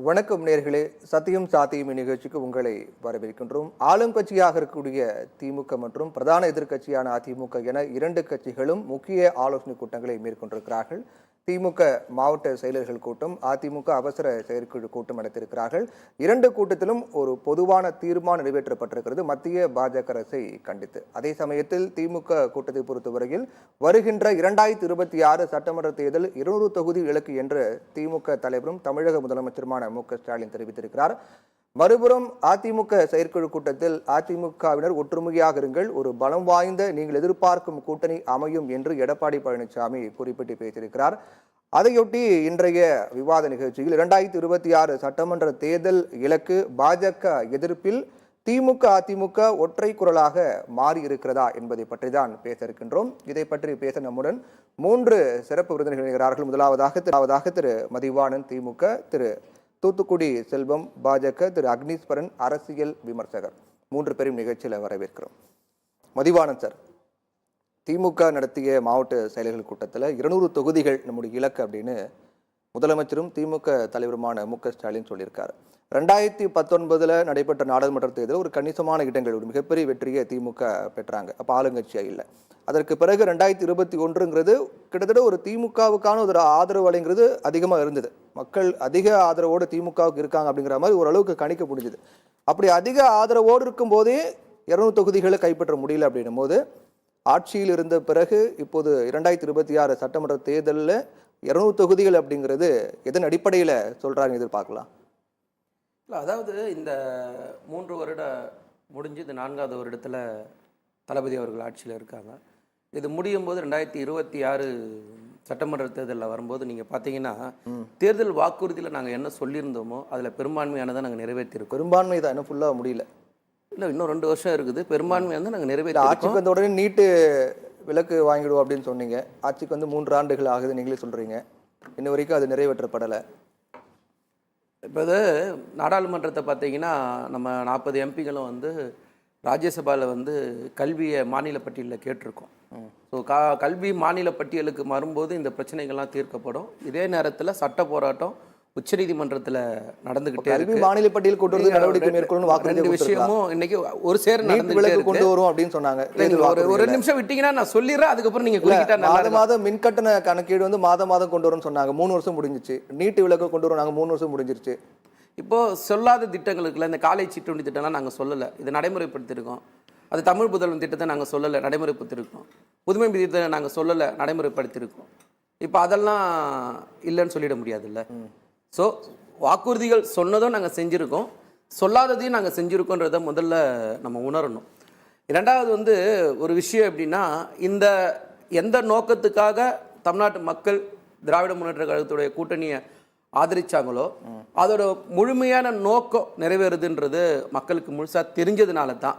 வணக்கம் நேர்களே, சத்தியம் சாத்தியம் நிகழ்ச்சிக்கு உங்களை வரவேற்கின்றோம். ஆளும் கட்சியாக இருக்கக்கூடிய திமுக மற்றும் பிரதான எதிர்க்கட்சியான அதிமுக என இரண்டு கட்சிகளும் முக்கிய ஆலோசனை கூட்டங்களை மேற்கொண்டிருக்கிறார்கள். திமுக மாவட்ட செயலர்கள் கூட்டம், அதிமுக அவசர செயற்குழு கூட்டம் நடத்தியிருக்கிறார்கள். இரண்டு கூட்டத்திலும் ஒரு பொதுவான தீர்மானம் நிறைவேற்றப்பட்டிருக்கிறது மத்திய பாஜக அரசை கண்டித்து. அதே சமயத்தில் திமுக கூட்டத்தை பொறுத்தவரையில் வருகின்ற 2026 சட்டமன்ற தேர்தல் 200 தொகுதி இலக்கு என்று திமுக தலைவரும் தமிழக முதலமைச்சருமான மு.க.ஸ்டாலின் தெரிவித்திருக்கிறார். மறுபுறம் அதிமுக செயற்குழு கூட்டத்தில் அதிமுகவினர் ஒற்றுமையாக இருங்கள், ஒரு பலம் வாய்ந்த நீங்கள் எதிர்பார்க்கும் கூட்டணி அமையும் என்று எடப்பாடி பழனிசாமி குறிப்பிட்டு பேசியிருக்கிறார். அதையொட்டி இன்றைய விவாத நிகழ்ச்சியில் 2026 சட்டமன்ற தேர்தல் இலக்கு பாஜக எதிர்ப்பில் திமுக அதிமுக ஒற்றை குரலாக மாறி இருக்கிறதா என்பதை பற்றி தான் பேச இருக்கின்றோம். இதை பற்றி பேச நம்முடன் 3 சிறப்பு விருந்தினர்கள் இருக்கிறார்கள். முதலாவதாக திரு மதிவாணன் திமுக, திரு தூத்துக்குடி செல்வம் பாஜக, திரு அக்னீஸ்வரன் அரசியல் விமர்சகர். 3 பேரும் நிகழ்ச்சியில் வரவேற்கிறோம். மதிவாணன் சார், திமுக நடத்திய மாவட்ட செயலர்கள் கூட்டத்தில் 200 தொகுதிகள் நம்முடைய இலக்கு அப்படின்னு முதலமைச்சரும் திமுக தலைவருமான மு.க.ஸ்டாலின் சொல்லியிருக்காரு. 2019 நடைபெற்ற நாடாளுமன்ற தேர்தலில் ஒரு கணிசமான இடங்கள், ஒரு மிகப்பெரிய வெற்றியை திமுக பெற்றாங்க. அப்போ ஆளுங்கட்சியா இல்லை. அதற்கு பிறகு 2021ங்கிறது கிட்டத்தட்ட ஒரு திமுகவுக்கான ஒரு ஆதரவு அலைங்கிறது அதிகமாக இருந்தது. மக்கள் அதிக ஆதரவோடு திமுகவுக்கு இருக்காங்க அப்படிங்கிற மாதிரி ஓரளவுக்கு கணிக்க முடிஞ்சுது. அப்படி அதிக ஆதரவோடு இருக்கும் போதே 200 தொகுதிகளை கைப்பற்ற முடியல அப்படின்னும் போது, ஆட்சியில் இருந்த பிறகு இப்போது 2026 சட்டமன்ற தேர்தலில் 200 தொகுதிகள் அப்படிங்கிறது எதன் அடிப்படையில் சொல்றாங்க எதிர்பார்க்கலாம்? இல்லை, அதாவது இந்த 3 வருட முடிஞ்சு இது 4வது வருடத்தில் தளபதி அவர்கள் ஆட்சியில் இருக்காங்க. இது முடியும் போது 2026 சட்டமன்ற தேர்தலில் வரும்போது நீங்கள் பார்த்தீங்கன்னா தேர்தல் வாக்குறுதியில் நாங்கள் என்ன சொல்லியிருந்தோமோ அதில் பெரும்பான்மையானதை நாங்கள் நிறைவேற்றிருக்கோம். பெரும்பான்மை தான், இன்னும் ஃபுல்லாக முடியல. இல்லை, இன்னும் 2 வருஷம் இருக்குது. பெரும்பான்மையாக நாங்கள் நிறைவேற்றி. ஆட்சிக்கு வந்த உடனே நீட்டு விலக்கு வாங்கிடுவோம் அப்படின்னு சொன்னீங்க. ஆட்சிக்கு வந்து 3 ஆண்டுகள் ஆகுது நீங்களே சொல்கிறீங்க. இன்ன வரைக்கும் அது நிறைவேற்றப்படலை. இப்போ இது நாடாளுமன்றத்தை பார்த்தீங்கன்னா நம்ம 40 எம்பிகளும் வந்து ராஜ்யசபாவில் வந்து கல்வியை மாநில பட்டியலில் கேட்டிருக்கோம். ஸோ கல்வி மாநில பட்டியலுக்கு வரும்போது இந்த பிரச்சனைகள்லாம் தீர்க்கப்படும். இதே நேரத்தில் சட்ட போராட்டம் உச்சநீதிமன்றத்தில் நடந்துகிட்டே இருக்கு. மாநில பட்டியல் கொண்டு வந்து நடவடிக்கை மேற்கொள்ளணும். 2 விஷயமும் இன்னைக்கு ஒரு சேர கொண்டு வரும் அப்படின்னு சொன்னாங்க. ஒரு நிமிஷம் விட்டீங்கன்னா நான் சொல்லிடுறேன், அதுக்கப்புறம் நீங்க குறுக்கிட்டா. மாதம் மின்கட்டண கணக்கீடு வந்து மாதம் கொண்டு வரும்னு சொன்னாங்க. 3 வருஷம் முடிஞ்சிச்சு. நீட்டு விலக்கு கொண்டு வரும் நாங்கள் 3 வருஷம் முடிஞ்சிருச்சு. இப்போ சொல்லாத திட்டங்களுக்குள்ள இந்த காலை சிற்றுண்டி திட்டம்லாம் நாங்கள் சொல்லலை, இது நடைமுறைப்படுத்தியிருக்கோம். அது தமிழ் புதல்வன் திட்டத்தை நாங்கள் சொல்லலை, நடைமுறைப்படுத்தியிருக்கோம். புதுமை திட்டத்தை நாங்கள் சொல்லலை, நடைமுறைப்படுத்தியிருக்கோம். இப்போ அதெல்லாம் இல்லைன்னு சொல்லிட முடியாதுல்ல. ஸோ வாக்குறுதிகள் சொன்னதும் நாங்கள் செஞ்சுருக்கோம், சொல்லாததையும் நாங்கள் செஞ்சுருக்கோன்றதை முதல்ல நம்ம உணரணும். 2வது வந்து ஒரு விஷயம் எப்படின்னா, இந்த எந்த நோக்கத்துக்காக தமிழ்நாட்டு மக்கள் திராவிட முன்னேற்ற கழகத்துடைய கூட்டணியை ஆதரிச்சாங்களோ அதோட முழுமையான நோக்கம் நிறைவேறுதுன்றது மக்களுக்கு முழுசாக தெரிஞ்சதுனால தான்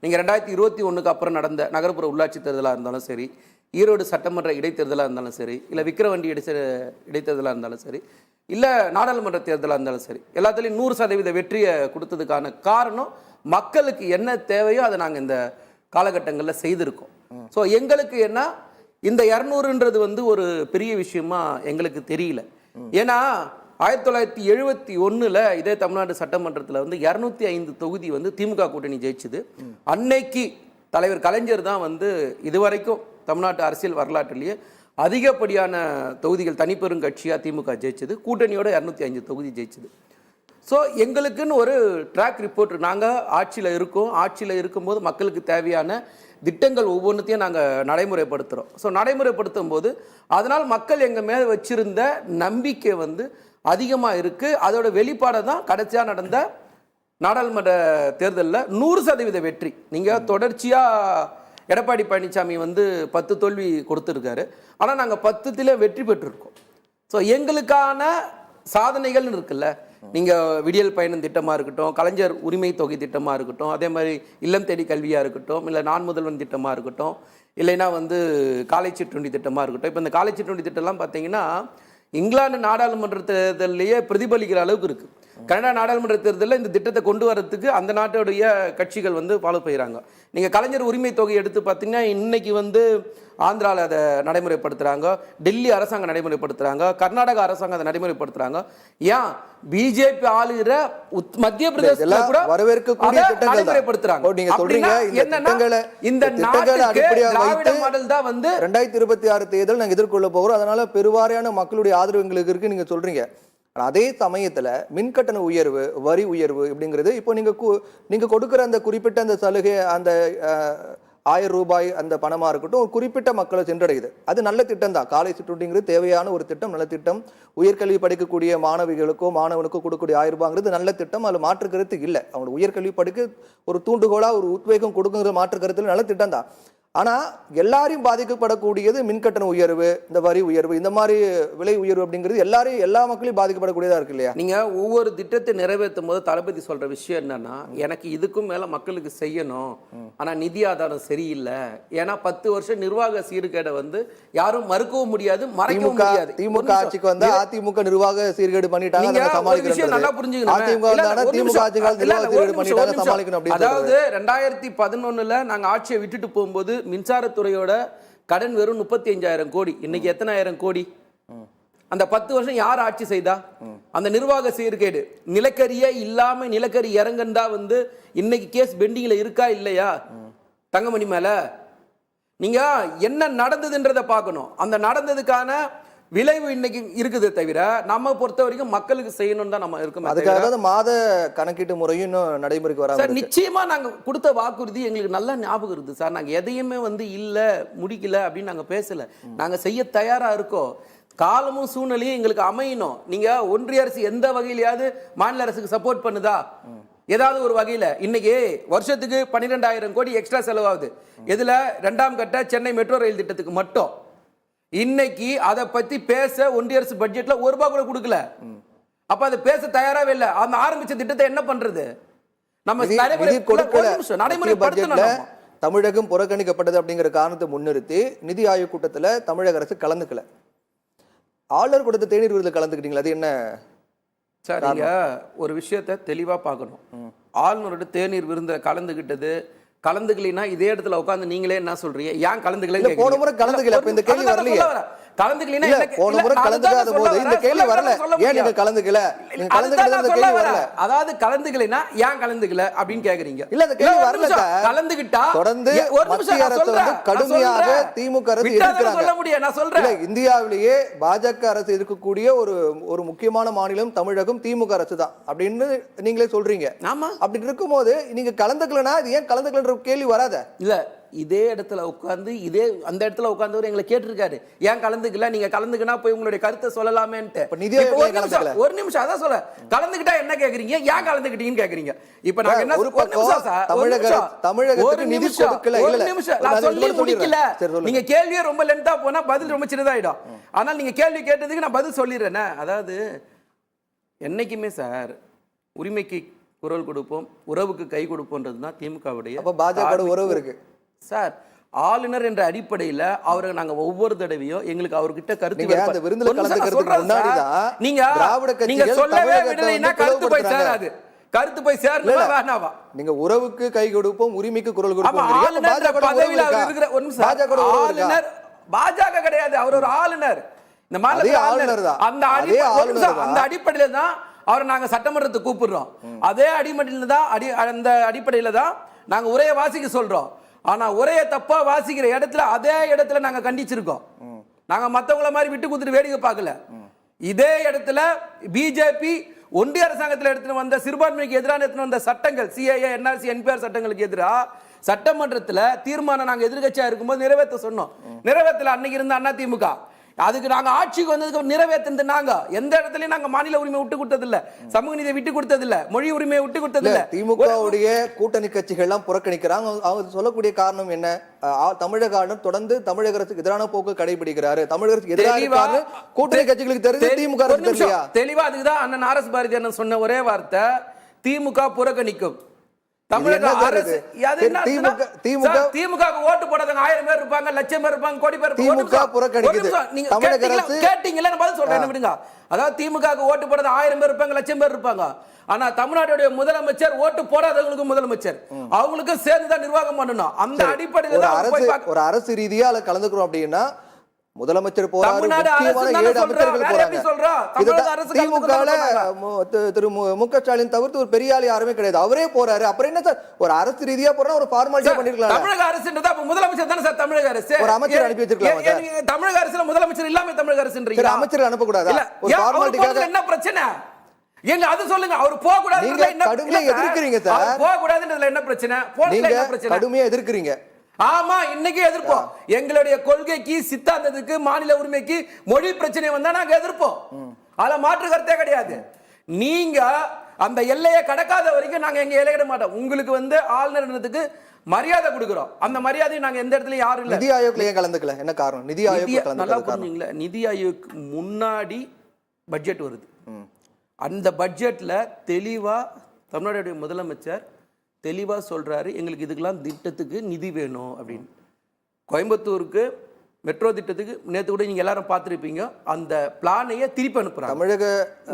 நீங்கள் 2021க்கு அப்புறம் நடந்த நகர்ப்புற உள்ளாட்சி தேர்தலாக இருந்தாலும் சரி, ஈரோடு சட்டமன்ற இடைத்தேர்தலாக இருந்தாலும் சரி, இல்லை விக்கிரவாண்டி இடைத்தேர்தலாக இருந்தாலும் சரி, இல்லை நாடாளுமன்ற தேர்தலாக இருந்தாலும் சரி, எல்லாத்துலேயும் 100% வெற்றியை கொடுத்ததுக்கான காரணம் மக்களுக்கு என்ன தேவையோ அதை நாங்கள் இந்த காலகட்டங்களில் செய்திருக்கோம். ஸோ எங்களுக்கு என்ன இந்த 200ன்றது வந்து ஒரு பெரிய விஷயமா எங்களுக்கு தெரியல. ஏன்னா 1971 இதே தமிழ்நாடு சட்டமன்றத்தில் வந்து 205 தொகுதி வந்து திமுக கூட்டணி ஜெயிச்சுது. அன்னைக்கு தலைவர் கலைஞர் தான் வந்து இதுவரைக்கும் தமிழ்நாட்டு அரசியல் வரலாற்றிலேயே அதிகப்படியான தொகுதிகள் தனிப்பெரும் கட்சியாக திமுக ஜெயிச்சது. கூட்டணியோட 205 தொகுதி ஜெயிச்சது. ஸோ எங்களுக்குன்னு ஒரு ட்ராக் ரிப்போர்ட், நாங்கள் ஆட்சியில் இருக்கோம், ஆட்சியில் இருக்கும்போது மக்களுக்கு தேவையான திட்டங்கள் ஒவ்வொன்றுத்தையும் நாங்கள் நடைமுறைப்படுத்துகிறோம். ஸோ நடைமுறைப்படுத்தும் போது அதனால் மக்கள் எங்கள் மேலே வச்சிருந்த நம்பிக்கை வந்து அதிகமாக இருக்குது. அதோட வெளிப்பாடை தான் கடைசியாக நடந்த நாடாளுமன்ற தேர்தலில் 100% வெற்றி. நீங்கள் தொடர்ச்சியாக எடப்பாடி பழனிசாமி வந்து 10 தோல்வி கொடுத்துருக்காரு, ஆனால் நாங்கள் 10ல் வெற்றி பெற்றிருக்கோம். ஸோ எங்களுக்கான சாதனைகள் இருக்குல்ல, நீங்கள் விடியல் பயணம் திட்டமாக இருக்கட்டும், கலைஞர் உரிமை தொகை திட்டமாக இருக்கட்டும், அதே மாதிரி இல்லம் தேடி கல்வியாக இருக்கட்டும், இல்லை நான் முதல்வன் திட்டமாக இருக்கட்டும், இல்லைன்னா வந்து காலை சிற்றுண்டி திட்டமாக இருக்கட்டும். இப்போ இந்த காலை சிற்றுண்டி திட்டம்லாம் பார்த்தீங்கன்னா இங்கிலாந்து நாடாளுமன்ற தேர்தலையே பிரதிபலிக்கிற அளவுக்கு இருக்குது. கனடா நாடாளுமன்ற தேர்தலில் இந்த திட்டத்தை கொண்டு வரதுக்கு அந்த நாட்டுடைய கட்சிகள் வந்து ஃபாலோ செய்கிறாங்க. நீங்கள் கலைஞர் உரிமை தொகை எடுத்து பார்த்தீங்கன்னா இன்னைக்கு வந்து ஆந்திராவில் அதை நடைமுறைப்படுத்துகிறாங்க, டெல்லி அரசாங்கம் நடைமுறைப்படுத்துகிறாங்க, கர்நாடகா அரசாங்கம் அதை நடைமுறைப்படுத்துகிறாங்க. ஏன் பிஜேபி ஆளுகிற மத்திய பிரதேசத்துல கூட வரவேற்கக்கூடிய திட்டங்கள் நடைமுறைப்படுத்துறாங்க. நீங்க சொல்றீங்க இந்த திட்டங்களை அடிப்படையாக வைத்து மாடல் தான் வந்து 2026 தேர்தல் நாங்க எதிர்கொள்ள போகிறோம், அதனால பெருவாரியான மக்களுடைய ஆதரவு எங்களுக்கு இருக்கு நீங்க சொல்றீங்க. அதே சமயத்துல மின்கட்டண உயர்வு, வரி உயர்வு இப்படிங்கிறது இப்போ நீங்க கொடுக்கிற அந்த குறிப்பிட்ட அந்த சலுகை, அந்த 1000 ரூபாய் அந்த பணமா இருக்கட்டும், ஒரு குறிப்பிட்ட மக்களை சென்றடையுது. அது நல்ல திட்டம் தான். காலை சிற்றுண்டிங்கிறது தேவையான ஒரு திட்டம், நல்ல திட்டம். உயர்கல்வி படிக்கக்கூடிய மாணவிகளுக்கோ மாணவனுக்கோ கொடுக்கக்கூடிய 1000 ரூபாங்கிறது நல்ல திட்டம். அதில் மாற்று கருத்து இல்லை. அவங்களுக்கு உயர்கல்வி படிக்க ஒரு தூண்டுகோலா ஒரு உத்வேகம் கொடுக்குங்கிற மாற்று கருத்துல நல்ல திட்டம் தான். ஆனா எல்லாரையும் பாதிக்கப்படக்கூடியது மின்கட்டண உயர்வு, இந்த வரி உயர்வு, இந்த மாதிரி விலை உயர்வு அப்படிங்கிறது எல்லா மக்களையும் பாதிக்கப்படக்கூடியதா இருக்கு இல்லையா? நீங்க ஒவ்வொரு திட்டத்தை நிறைவேற்றும் போது தளபதி சொல்ற விஷயம் என்னன்னா, எனக்கு இதுக்கும் மேல மக்களுக்கு செய்யணும், ஆனா நிதி ஆதாரம் சரியில்லை. ஏன்னா 10 வருஷம் நிர்வாக சீர்கேடை வந்து யாரும் மறுக்கவும் முடியாது, மறைக்கவும் முடியாது. திமுக ஆட்சிக்கு வந்தா அதிமுக நிர்வாக சீர்கேடு பண்ணிட்டாங்க, நல்லா புரிஞ்சுக்கணும். அதாவது 2011 நாங்க ஆட்சியை விட்டுட்டு போகும்போது மின்சாரத்துறையோட கடன் வெறும் 35,000 கோடி. இன்னைக்கு எத்தனை ஆயிரம் கோடி? அந்த 10 வருஷம் யார் ஆட்சி செய்தா? அந்த நிர்வாக சீர்கேடு, நிலக்கரியே இல்லாம நிலக்கரி இறங்கண்டா வந்து இன்னைக்கு கேஸ் பெண்டிங்ல இருக்கா இல்லையா தங்கமணி மேல? நீங்க என்ன நடந்ததுன்றத பார்க்கணும். அந்த நடந்ததுக்கான விளைவு இன்னைக்கு இருக்குது தவிர நம்ம பொறுத்த வரைக்கும் மக்களுக்கு செய்யணும் தான் நம்ம இருக்கோம். அதுக்காக மாத கணக்கீட்டு முறையும் நடைமுறைக்கு வர சார். நிச்சயமா நாங்க கொடுத்த வாக்குறுதி எங்களுக்கு நல்ல ஞாபகம் இருக்குது சார். நாங்க எதையுமே வந்து இல்ல முடிக்கல அப்படின்னு நாங்க பேசல. நாங்க செய்ய தயாரா இருக்கோம். காலமும் சூழ்நிலையும் எங்களுக்கு அமையணும். நீங்க ஒன்றிய அரசு எந்த வகையிலையாவது மாநில அரசுக்கு சப்போர்ட் பண்ணுதா? ஏதாவது ஒரு வகையில இன்னைக்கு வருஷத்துக்கு 12,000 கோடி எக்ஸ்ட்ரா செலவாகுது. இதுல 2ஆம் கட்ட சென்னை மெட்ரோ ரயில் திட்டத்துக்கு மட்டும் இன்னைக்கு அதை பத்தி பேச ஒன்றிய அரசு பட்ஜெட்ல ₹1 கூட கொடுக்கல. அப்ப அதை பேச தயாராவே இல்ல. அந்த ஆரம்பிச்ச திட்டத்தை என்ன பண்றது? நம்ம நடைமுறைப்படுத்தணும். தமிழகம் புறக்கணிக்கப்பட்டது அப்படிங்கிற காரணத்தை முன்னிறுத்தி நிதி ஆயோக் கூட்டத்துல தமிழக அரசு கலந்துக்கல. ஆளுநர் கொடுத்த தேநீர் விருதுல கலந்துக்கிட்டீங்களா? அது என்ன சார்? நீங்க ஒரு விஷயத்தை தெளிவா பார்க்கணும். ஆளுநரோட தேநீர் விருந்த கலந்துக்கலைன்னா இதே இடத்துல உட்கார்ந்து நீங்களே என்ன சொல்றீங்க? ஏன் கலந்துக்கல? போன முறை கலந்துக்கல, அப்ப இந்த கேள்வி வரலையே. கலந்துக்கலைன்னா போன முறை கலந்துக்காத போது இந்த கேள்வி வரல. ஏன் நீங்க கலந்துக்கல? நீங்க கலந்துக்கல, இந்த கேள்வி வரல. அதாவது கலந்துக்கலைன்னா ஏன் கலந்துக்கல அப்படின்னு கேக்குறீங்க. இல்ல அந்த கேள்வி வரல. கலந்துக்கிட்டா தொடர்ந்து மத்திய அரசு வந்து கடுமையாக திமுக அரசு எதிர்க்கிறாங்க. சொல்ல முடியும், நான் சொல்றேன். இந்தியாவிலேயே பாஜக அரசு இருக்கக்கூடிய ஒரு முக்கியமான மாநிலம் தமிழகம் திமுக அரசு தான் அப்படின்னு நீங்களே சொல்றீங்க. ஆமா. அப்படி இருக்கும்போது நீங்க கலந்துக்கலனா இது ஏன் கலந்துக்கலன்ற கேள்வி வராத? இல்ல, இதே இடத்துல உட்கார்ந்து அந்த இடத்துல உட்கார்ந்தவர் எங்களை கேட்டிருக்காரு, ஏன் கலந்துக்கல? நீங்க கலந்துக்கினா போய் உங்களுடைய கருத்தை சொல்லலாமேன்ட்டு. ஒரு நிமிஷம் அதான் சொல்ல, கலந்துக்கிட்டா என்ன கேக்குறீங்க, ஏன் கலந்துக்கிட்டீங்கன்னு கேக்குறீங்க. இப்ப நாங்க என்ன ஒரு நிமிஷம் நான் சொல்லி முடிக்கல. நீங்க கேள்வியே ரொம்ப லென்த்தா போனா பதில் ரொம்ப சின்னதாயிடும். ஆனால் நீங்க கேள்வி கேட்டதுக்கு நான் பதில் சொல்லிடுறேன். அதாவது என்னைக்குமே சார் உரிமைக்கு குரல் கொடுப்போம், உறவுக்கு கை கொடுப்போம்ன்றது தான் திமுகவுடைய. அப்ப பாஜக உறவு இருக்கு சார். ஆளுநர் என்ற அடிப்படையில் அவரை நாங்க ஒவ்வொரு தடவையும் எங்களுக்கு அவர்கிட்ட கருத்து நீங்க சொல்லவே விடலைன்னா கருத்து போய் சேராது. கருத்து போய் சேரணுமா வேணாவா? நீங்க உறவுக்கு கை கொடுப்போம், உரிமைக்கு குரல் கொடுப்போம். ஆளுநர் பாஜக கிடையாது, அவர் ஒரு ஆளுநர். இந்த மாநில ஆளுநர் தான். அந்த அடிப்படையில தான் அவரை நாங்க சட்டமன்றத்துக்கு கூப்பிடுறோம். அதே அடிப்படையில தான் நாங்க உரையை வாசிக்க சொல்றோம். ஆனா உரையை தப்பா வாசிக்கிற இடத்துல அதே இடத்துல நாங்க கண்டிச்சிருக்கோம். நாங்க மத்தவங்கள மாதிரி விட்டு கொடுத்துட்டு வேடிக்கை பார்க்கல. இதே இடத்துல பிஜேபி ஒன்றிய அரசாங்கத்தில் எடுத்துட்டு வந்த சிறுபான்மைக்கு எதிரான எடுத்துட்டு வந்த சட்டங்கள், சிஏஏ, என்ஆர்சி, என்பிஆர் சட்டங்களுக்கு எதிராக சட்டமன்றத்துல தீர்மானம் நாங்க எதிர்க்கட்சியா இருக்கும்போது நிறைவேற்ற சொன்னோம். நிறைவேற்றல அன்னைக்கு இருந்த அண்ணா திமுக. அதுக்கு நாங்க ஆட்சிக்கு வந்ததுக்கு நிறைவேற்றது நாங்க எந்த இடத்துலயும் நாங்க மாநில உரிமை விட்டு கொடுத்தது இல்ல, சமூக நீதியை விட்டு கொடுத்தது இல்ல, மொழி உரிமையை விட்டு கொடுத்தது இல்ல. திமுகவுடைய கூட்டணி கட்சிகள் எல்லாம் புறக்கணிக்கிறாங்க. அவங்க சொல்லக்கூடிய காரணம் என்ன? தமிழக ஆளுநர் தொடர்ந்து தமிழக அரசுக்கு எதிரான போக்கு கடைபிடிக்கிறாரு, தமிழக அரசுக்கு எதிராக கூட்டணி கட்சிகளுக்கு தெரிஞ்சு திமுக தெளிவா. அதுக்குதான் அண்ணன் ஆர் எஸ் பாரதி அண்ணன் சொன்ன ஒரே வார்த்தை, திமுக புறக்கணிக்கும். தமிழக என்ன சார் அரசு இது? அது என்ன திமுக அர்த்தம்னா, திமுக சார், திமுகவுக்கு ஓட்டு போடாதவங்க 1000 பேர் இருப்பாங்க, லட்சம் பேர் இருப்பாங்க, கோடி பேர் இருப்பாங்க. ஒரு திமுக நிமிஷம், புறக்கணிக்குது. ஒரு நிமிஷம். நீங்க தமிழக கேட்டீங்களா? அரசு கேட்டீங்களா? நான் பதில் சொல்றேன், என்ன விடுங்க. அதாவது திமுகவுக்கு ஓட்டு போடாத 1000 பேர் இருப்பாங்க, லட்சம் பேர் இருப்பாங்க. ஆனா தமிழ்நாட்டுடைய முதலமைச்சர் ஓட்டு போடாதவங்களுக்கு முதலமைச்சர், அவங்களுக்கும் சேர்ந்து தான் நிர்வாகம் பண்ணணும். அந்த அடிப்படையில் ஒரு தான் அவங்க போய் அரசு ஒரு அரசு ரீதியா அதுல கலந்துக்கிறோம் அப்படின்னா முதலமைச்சர் போறாரு, தமிழ்நாடு முக்கியமான அரசு தானே 7 அமைச்சர்கள் சொல்றா, வேற எப்படி சொல்றா? போறாங்க. தமிழக அரசு திமுகல கலந்துக்க திரு மு.க. ஸ்டாலின் தவிர்த்து ஒரு பெரிய ஆள் யாருமே கிடையாது, அவரே போறாரு. அப்புறம் என்ன சார் ஒரு அரசு ரீதியா போறா ஒரு ஃபார்மாலிட்டியா பண்ணிருக்கலாம். தமிழக அரசுன்றது அப்ப முதலமைச்சர் தானே சார் தமிழக அரசு. ஒரு அமைச்சர் அனுப்பி வச்சிருக்கலாமா சார்? நீங்க தமிழக அரசுல முதலமைச்சர் இல்லாம தமிழக அரசுன்றீங்க. அமைச்சர் அனுப்ப கூடாதா? இல்ல, ஒரு ஏன் அவர் ஃபார்மாலிட்டிக்காக போறதுல என்ன பிரச்சனை? ஏங்க அது சொல்லுங்க. அவர் போக கூடாதுன்றதுல என்ன கடுமையா எதிர்க்கிறீங்க சார். அவர் போக கூடாதுன்றதுல என்ன பிரச்சனை? போறதுல நீங்க என்ன பிரச்சனை? கடுமையா எதிர்க்கிறீங்க. ஆமா, இன்னைக்கு எதிர்ப்போம். எங்களுடைய கொள்கைக்கு, சித்தாந்தத்துக்கு, மாநில உரிமைக்கு, மொழி பிரச்சனை வந்தா நாங்க எதிர்ப்போம். அதுல மாற்று கருத்தே கிடையாது. நீங்க அந்த எல்லையை கடக்காத வரைக்கும் நாங்க எங்க எல்லையிட மாட்டோம். உங்களுக்கு ஆளுநர்ன்றதுக்கு மரியாதை கொடுக்கிறோம். அந்த மரியாதையை நாங்க எந்த இடத்துல யாரும் இல்ல. நிதி ஆயோக்ல ஏன் கலந்துக்கல? என்ன காரணம்? நிதி ஆயோக் நல்லா கலந்துக்கல. புரிஞ்சுங்களா? நிதி ஆயோக் முன்னாடி பட்ஜெட் வருது. அந்த பட்ஜெட்ல தெளிவா தமிழ்நாடுடைய முதலமைச்சர் தெளிவா சொல்றாரு, எங்களுக்கு இதுக்கெல்லாம் திட்டத்துக்கு நிதி வேணும் அப்படின்னு. கோயம்புத்தூருக்கு மெட்ரோ திட்டத்துக்கு நேத்து கூட நீங்க எல்லாரும் பார்த்திருப்பீங்க, அந்த பிளானையே திருப்பி அனுப்புறாங்க. தமிழக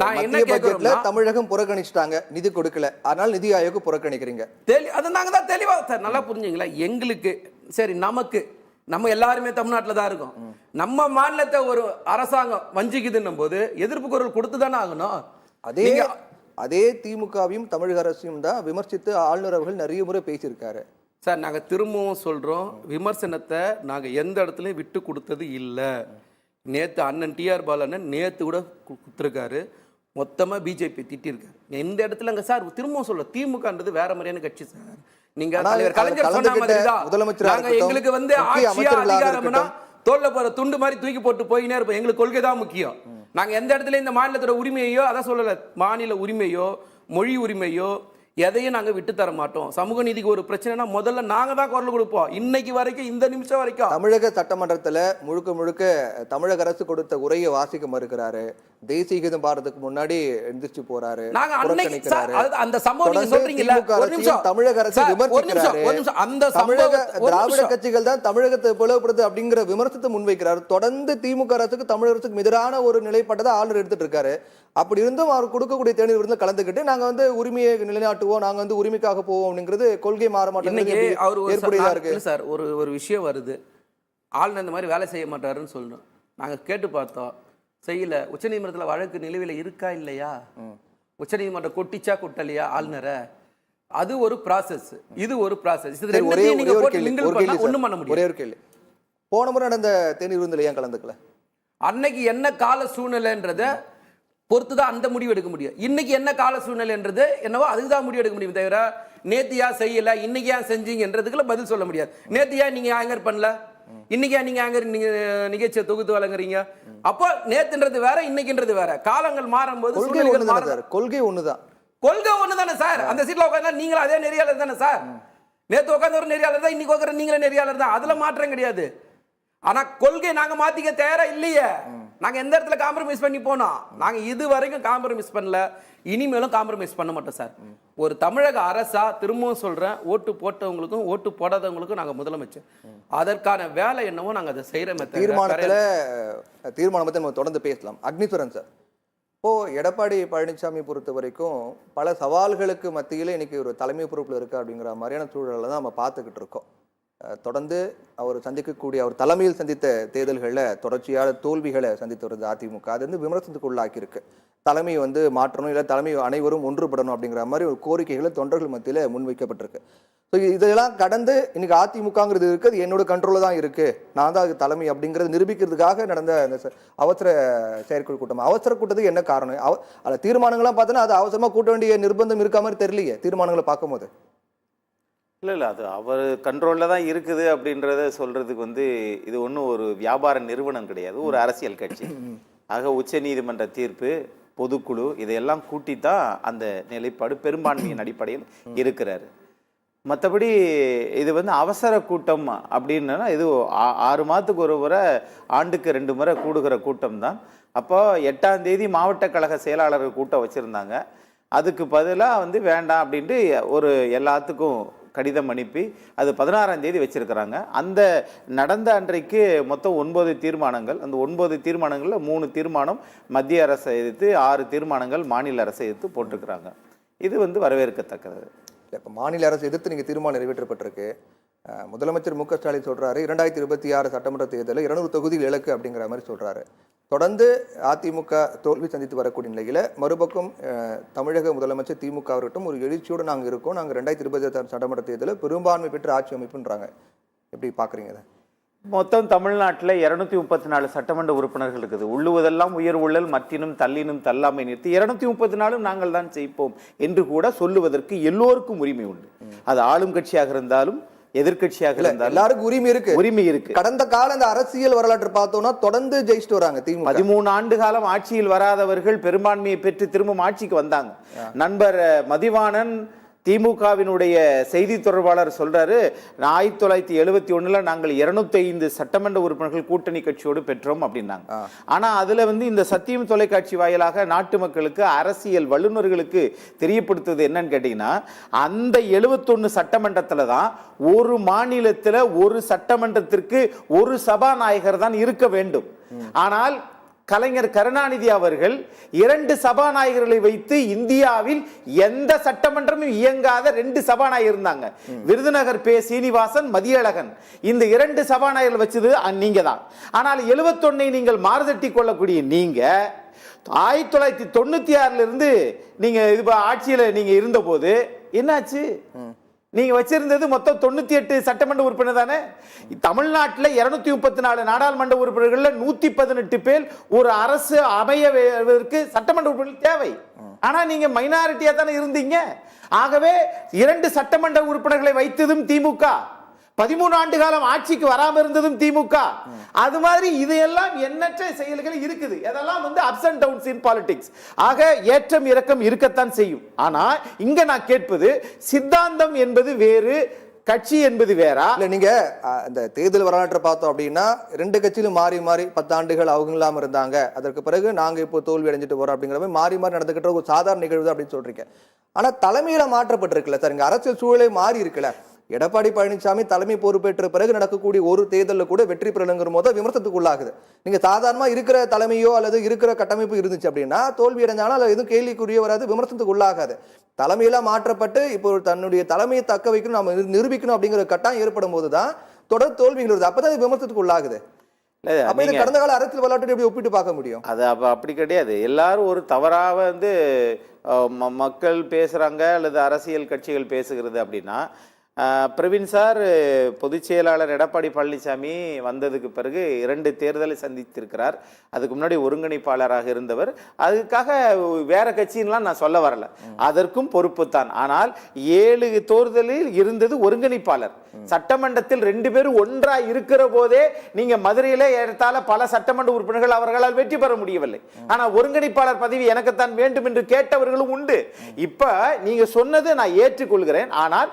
நான் என்ன மத்திய பட்ஜெட்ல கேக்குறேன்னா, தமிழகம் புறக்கணிச்சிட்டாங்க, நிதி கொடுக்கல, அதனால நிதி ஆயோக் புறக்கணிக்கிறீங்க. அது நாங்க தான் தெளிவா சார், நல்லா புரிஞ்சுங்களா? எங்களுக்கு சரி, நம்ம எல்லாருமே தமிழ்நாட்டில் தான் இருக்கோம். நம்ம மாநிலத்தை ஒரு அரசாங்கம் வஞ்சிக்குதுன்னும் போது எதிர்ப்பு குரல் கொடுத்து தானே ஆகணும். அதே திமுகவையும் தமிழக அரசையும் தான் விமர்சித்து ஆளுநர் அவர்கள் நிறைய முறை பேசியிருக்காரு சார். நாங்கள் திரும்பவும் சொல்கிறோம், விமர்சனத்தை நாங்கள் எந்த இடத்துலையும் விட்டு கொடுத்தது இல்லை. நேற்று அண்ணன் டிஆர் பாலண்ணன் நேற்று கூட கொடுத்துருக்காரு, மொத்தமாக பிஜேபி திட்டிருக்காரு. எந்த இடத்துல சார் திரும்பவும் சொல்ல, திமுகன்றது வேற மாதிரியான கட்சி சார். நீங்க கலைஞர் சொன்ன மாதிரி தான் நாங்க எங்களுக்கு ஆட்சியா அதிகாரம்னா தோல்ல போற துண்டு மாதிரி தூக்கி போட்டு போயினே இருப்போம். எங்களுக்கு கொள்கை தான் முக்கியம். நாங்க எந்த இடத்துல இந்த மாநிலத்தோட உரிமையோ அதான் சொல்லல, மாநில உரிமையோ மொழி உரிமையோ எதையும் நாங்க விட்டு தர மாட்டோம். சமூக நீதிக்கு ஒரு பிரச்சனைனா முதல்ல நாங்க தான் குரல் கொடுப்போம். இன்னைக்கு வரைக்கும், இந்த நிமிஷம் வரைக்கும் தமிழக சட்டமன்றத்துல முழுக்க தமிழக அரசு கொடுத்த உரையை வாசிக்க மறுக்கிறாரு. தேசிய கீதம் பாடுறதுக்கு முன்னாடி எந்திரிச்சு போறாரு. நாங்க அன்னைக்கு அந்த சம்பவம் நீங்க சொல்றீங்கல்ல, ஒரு நிமிஷம் தமிழக அரசு விமர்சிக்கிறாரு. அந்த தமிழக திராவிட கட்சிகள் தான் தமிழகத்தை பிளவுபடுத்து அப்படிங்கிற விமர்சனத்தை முன்வைக்கிறாரு. தொடர்ந்து திமுக அரசுக்கு தமிழக அரசுக்கு எதிரான ஒரு நிலைப்பாட்டை ஆளுநர் எடுத்துட்டு இருக்காரு. அப்படி இருந்தும் அவர் கொடுக்கக்கூடிய தேநீர் விருந்தில் கலந்துக்கிட்டு நாங்க உரிமையை நிலைநாட்டுவோம், நாங்க உரிமைக்காக போவோம் அப்படிங்கிறது கொள்கை மாற மாட்டேங்குது. சார் ஒரு விஷயம் வருது, ஆளுநர் இந்த மாதிரி வேலை செய்ய மாட்டாருன்னு சொல்லணும். நாங்க கேட்டு பார்த்தோம், செய்யல. உச்சநீதிமன்றத்தில் வழக்கு நிலுவையில் இருக்கா இல்லையா? உச்சநீதிமன்றம் கொட்டிச்சா கொட்டலையா ஆளுநரை? அது ஒரு ப்ராசஸ், இது ஒரு ப்ராசஸ். ஒண்ணும் பண்ண முடியும். ஒரே ஒரு கேள்வி, போன முறை நடந்த தேநீர் விருந்தில் ஏன் கலந்துக்கல? அன்னைக்கு என்ன கால சூழ்நிலைன்றத பொறுத்து தான் அந்த முடிவு எடுக்க முடியும். இன்னைக்கு என்ன கால சூழ்நிலைன்றது என்னவோ அதுதான் முடிவு எடுக்க முடியும். தவிர நேத்தியா செய்யல, இன்னைக்கு ஏன் செஞ்சீங்கன்றதுக்குள்ள பதில் சொல்ல முடியாது. நேத்தியா நீங்க ஆங்கர் பண்ணல, இன்னைக்கு நீங்க ஆங்கர் நிகழ்ச்சியை தொகுத்து வழங்குறீங்க. அப்போ நேத்துன்றது வேற, இன்னைக்குன்றது வேற. காலங்கள் மாறும்போது கொள்கை ஒண்ணுதான். கொள்கை ஒண்ணுதானே சார். அந்த சீட்ல உட்கார்ந்தா நீங்களும் அதே நெறியாளர் தானே சார். நேத்து உட்கார்ந்த ஒரு நெறியாளர் தான், இன்னைக்கு உட்கார நீங்களே நெறியாளர் தான். அதுல மாற்றம் கிடையாது. ஆனா கொள்கை நாங்க மாத்திக்க தயாரா இல்லையே. நாங்க எந்த இடத்துல காம்ப்ரமைஸ் பண்ணி போனோம்? நாங்க இது வரைக்கும் காம்ப்ரமைஸ் பண்ணல, இனிமேலும் காம்ப்ரமைஸ் பண்ண மாட்டோம் சார். ஒரு தமிழக அரசா திரும்பவும் சொல்றேன், ஓட்டு போட்டவங்களுக்கும் ஓட்டு போடாதவங்களுக்கும் நாங்க முதலமைச்சர். அதற்கான வேலை என்னவோ நாங்க அதை செய்யறோமே. தீர்மானத்தை நம்ம தொடர்ந்து பேசலாம். அக்னிஸ்வரன் சார், இப்போ எடப்பாடி பழனிசாமி பொறுத்த வரைக்கும் பல சவால்களுக்கு மத்தியில இன்னைக்கு ஒரு தலைமை பொறுப்புல இருக்கு அப்படிங்கிற மாதிரியான சூழலை தான் நம்ம பார்த்துக்கிட்டு இருக்கோம். தொடர்ந்து அவர் சந்திக்கக்கூடிய, அவர் தலைமையில் சந்தித்த தேர்தல்களில் தொடர்ச்சியான தோல்விகளை சந்தித்து வருது அதிமுக. அது விமர்சனத்துக்கு உள்ளாக்கியிருக்கு. தலைமை மாற்றணும், இல்லை தலைமை அனைவரும் ஒன்றுபடணும் அப்படிங்கிற மாதிரி ஒரு கோரிக்கைகளை தொண்டர்கள் மத்தியில் முன்வைக்கப்பட்டிருக்கு. ஸோ இதெல்லாம் கடந்து இன்னைக்கு அதிமுகங்கிறது இருக்கு, அது என்னோட கண்ட்ரோலில் தான் இருக்கு, நான் தான் அதுக்கு தலைமை அப்படிங்கிறது நிரூபிக்கிறதுக்காக நடந்த அந்த அவசர செயற்குழு கூட்டம். அவசர கூட்டத்துக்கு என்ன காரணம்? அதில் தீர்மானங்கள்லாம் பார்த்தோன்னா அது அவசரமாக கூட்ட வேண்டிய நிர்பந்தம் இருக்க மாதிரி தெரியலையே தீர்மானங்களை பார்க்கும்போது. இல்லை அது அவர் கண்ட்ரோலில் தான் இருக்குது அப்படின்றத சொல்கிறதுக்கு இது ஒன்றும் ஒரு வியாபார நிறுவனம் கிடையாது, ஒரு அரசியல் கட்சி. ஆக உச்சநீதிமன்ற தீர்ப்பு, பொதுக்குழு இதையெல்லாம் கூட்டி தான் அந்த நிலைப்பாடு பெரும்பான்மையின் அடிப்படையில் இருக்கிறாரு. மற்றபடி இது அவசர கூட்டம் அப்படின்னா இது 6 மாதத்துக்கு ஒரு முறை, ஆண்டுக்கு 2 முறை கூடுகிற கூட்டம் தான். அப்போ 8ஆம் தேதி மாவட்ட கழக செயலாளர்கள் கூட்டம் வச்சுருந்தாங்க. அதுக்கு பதிலாக வந்து வேண்டாம் அப்படின்ட்டு ஒரு எல்லாத்துக்கும் கடிதம் அனுப்பி அது 16ஆம் தேதி வச்சிருக்கிறாங்க. அந்த நடந்த அன்றைக்கு மொத்தம் 9 தீர்மானங்கள். அந்த 9 தீர்மானங்களில் 3 தீர்மானம் மத்திய அரசை எதிர்த்து, 6 தீர்மானங்கள் மாநில அரசை எதிர்த்து போட்டிருக்கிறாங்க. இது வந்து வரவேற்கத்தக்கது. இப்போ மாநில அரசு எதிர்த்து நீங்கள் தீர்மானம் நிறைவேற்றப்பட்டிருக்கு. முதலமைச்சர் மு க ஸ்டாலின் சொல்றாரு 2026 சட்டமன்ற தேர்தலில் 200 தொகுதிகள் இலக்கு அப்படிங்கிற மாதிரி சொல்றாரு. தொடர்ந்து அதிமுக தோல்வி சந்தித்து வரக்கூடிய நிலையில மறுபக்கம் தமிழக முதலமைச்சர் திமுக இருக்கட்டும் ஒரு எழுச்சியோடு நாங்கள் இருக்கோம், நாங்கள் 2026 சட்டமன்ற தேர்தலில் பெரும்பான்மை பெற்று ஆட்சி அமைப்புன்றாங்க. எப்படி பார்க்குறீங்க அதை? மொத்தம் தமிழ்நாட்டில் 234 சட்டமன்ற உறுப்பினர்கள் இருக்குது. உள்ளுவதெல்லாம் உயர் உள்ளல் மற்றினும் தள்ளினும் தள்ளாமை நிறுத்தி 234 நாங்கள் தான் ஜெயிப்போம் என்று கூட சொல்லுவதற்கு எல்லோருக்கும் உரிமை உண்டு. அது ஆளும் கட்சியாக இருந்தாலும் எதிர்கட்சியாக இருந்தாலும் எல்லாருக்கும் உரிமை இருக்கு. கடந்த கால இந்த அரசியல் வரலாற்று பார்த்தோம்னா தொடர்ந்து ஜெயிச்சுட்டு வராங்க திமுக. 13 ஆண்டு காலம் ஆட்சியில் வராதவர்கள் பெரும்பான்மையை பெற்று திரும்பவும் ஆட்சிக்கு வந்தாங்க. நண்பர் மதிவாணன் திமுகவினுடைய செய்தி தொடர்பாளர் சொல்றாரு, 1971 நாங்கள் 205 சட்டமன்ற உறுப்பினர்கள் கூட்டணி கட்சியோடு பெற்றோம் அப்படின்னாங்க. ஆனா அதுல வந்து இந்த சத்தியம் தொலைக்காட்சி வாயிலாக நாட்டு மக்களுக்கு, அரசியல் வல்லுநர்களுக்கு தெரியப்படுத்துவது என்னன்னு கேட்டீங்கன்னா, அந்த 71 சட்டமன்றத்துல தான் ஒரு மாநிலத்துல ஒரு சட்டமன்றத்திற்கு ஒரு சபாநாயகர் தான் இருக்க வேண்டும். ஆனால் கலைஞர் கருணாநிதி அவர்கள் 2 சபாநாயகர்களை வைத்து இந்தியாவில் எந்த சட்டமன்றமும் இயங்காத 2 சபாநாயகர் இருந்தாங்க. விருதுநகர் பே சீனிவாசன், மதியழகன். இந்த 2 சபாநாயகர்கள் வச்சது நீங்க தான். ஆனால் 71 நீங்கள் மாறுதட்டி கொள்ளக்கூடிய நீங்க 1996 இருந்து நீங்க இது ஆட்சியில நீங்க இருந்த போது என்னாச்சு? நீங்க வச்சிருந்தது மொத்தம் 98 சட்டமன்ற உறுப்பினர் தானே. தமிழ்நாட்டில் 234 நாடாளுமன்ற உறுப்பினர்கள் 118 பேர் ஒரு அரசு அமையவதற்கு சட்டமன்ற உறுப்பினர்கள் தேவை. ஆனா நீங்க மைனாரிட்டியா தானே இருந்தீங்க. ஆகவே 2 சட்டமன்ற உறுப்பினர்களை வைத்ததும் திமுக, 13 ஆண்டு காலம் ஆட்சிக்கு வராம இருந்ததும் திமுக. அது மாதிரி இதையெல்லாம் எண்ணற்ற செயல்கள் இருக்குது. அதெல்லாம் வந்து ups and downs in politics. ஆக ஏற்றம் இறக்கம் இருக்கத்தான் செய்யும். ஆனா இங்க நான் கேட்பது, சித்தாந்தம் என்பது வேறு, கட்சி என்பது வேறா? இல்ல நீங்க இந்த தேர்தல் வரலாற்றை பார்த்தோம் அப்படின்னா 2 கட்சியிலும் மாறி மாறி 10 ஆண்டுகள் அவங்க இல்லாம இருந்தாங்க. அதற்கு பிறகு நாங்க இப்போ தோல்வி அடைஞ்சிட்டு வரோம் அப்படிங்கிற மாதிரி மாறி மாறி நடந்துகிட்ட ஒரு சாதாரண நிகழ்வு அப்படின்னு சொல்றீங்க. ஆனா தலைமையில மாற்றப்பட்டிருக்குல்ல சார், இங்க அரசியல் சூழலே மாறி இருக்குல்ல. எடப்பாடி பழனிசாமி தலைமை பொறுப்பேற்ற பிறகு நடக்கக்கூடிய ஒரு தேர்தலில் கூட வெற்றி பெறலுங்கிற போது விமர்சனத்துக்கு உள்ளாகுது. நீங்க சாதாரணமா இருக்கிற தலைமையோ அல்லது இருக்கிற கட்டமைப்பு இருந்துச்சு அப்படின்னா தோல்வி அடைஞ்சாலும் அது எதுவும் கேள்விக்குரிய வராது, விமர்சனத்துக்கு உள்ளாகாது. தலைமையில மாற்றப்பட்டு இப்போ தன்னுடைய தலைமையை தக்க வைக்கணும், நம்ம நிரூபிக்கணும் அப்படிங்கிற கட்டாயம் ஏற்படும் போதுதான் தொடர் தோல்விகள் வருது. அப்பதான் விமர்சனத்துக்கு உள்ளாகுது. அப்ப இது கடந்த கால அரசியல் வரலாற்றை எப்படி ஒப்பிட்டு பார்க்க முடியும்? அது அப்படி கிடையாது. எல்லாரும் ஒரு தவறாக வந்து மக்கள் பேசுறாங்க அல்லது அரசியல் கட்சிகள் பேசுகிறது அப்படின்னா, பிரவீன் சார் பொதுச் செயலாளர் எடப்பாடி பழனிசாமி வந்ததுக்கு பிறகு 2 தேர்தலை சந்தித்திருக்கிறார். அதுக்கு முன்னாடி ஒருங்கிணைப்பாளராக இருந்தவர். அதுக்காக வேற கட்சின்லாம் நான் சொல்ல வரல, அதற்கும் பொறுப்பு தான். ஆனால் 7 தேர்தலில் இருந்தது ஒருங்கிணைப்பாளர். சட்டமன்றத்தில் 2 பேரும் ஒன்றா இருக்கிற போதே நீங்க மதுரையில ஏறத்தாழ பல சட்டமன்ற உறுப்பினர்கள் அவர்களால் வெற்றி பெற முடியவில்லை. ஆனா ஒருங்கிணைப்பாளர் பதவி எனக்குத்தான் வேண்டும் என்று கேட்டவர்களும் உண்டு. இப்ப நீங்க சொன்னது நான் ஏற்றுக்கொள்கிறேன். ஆனால்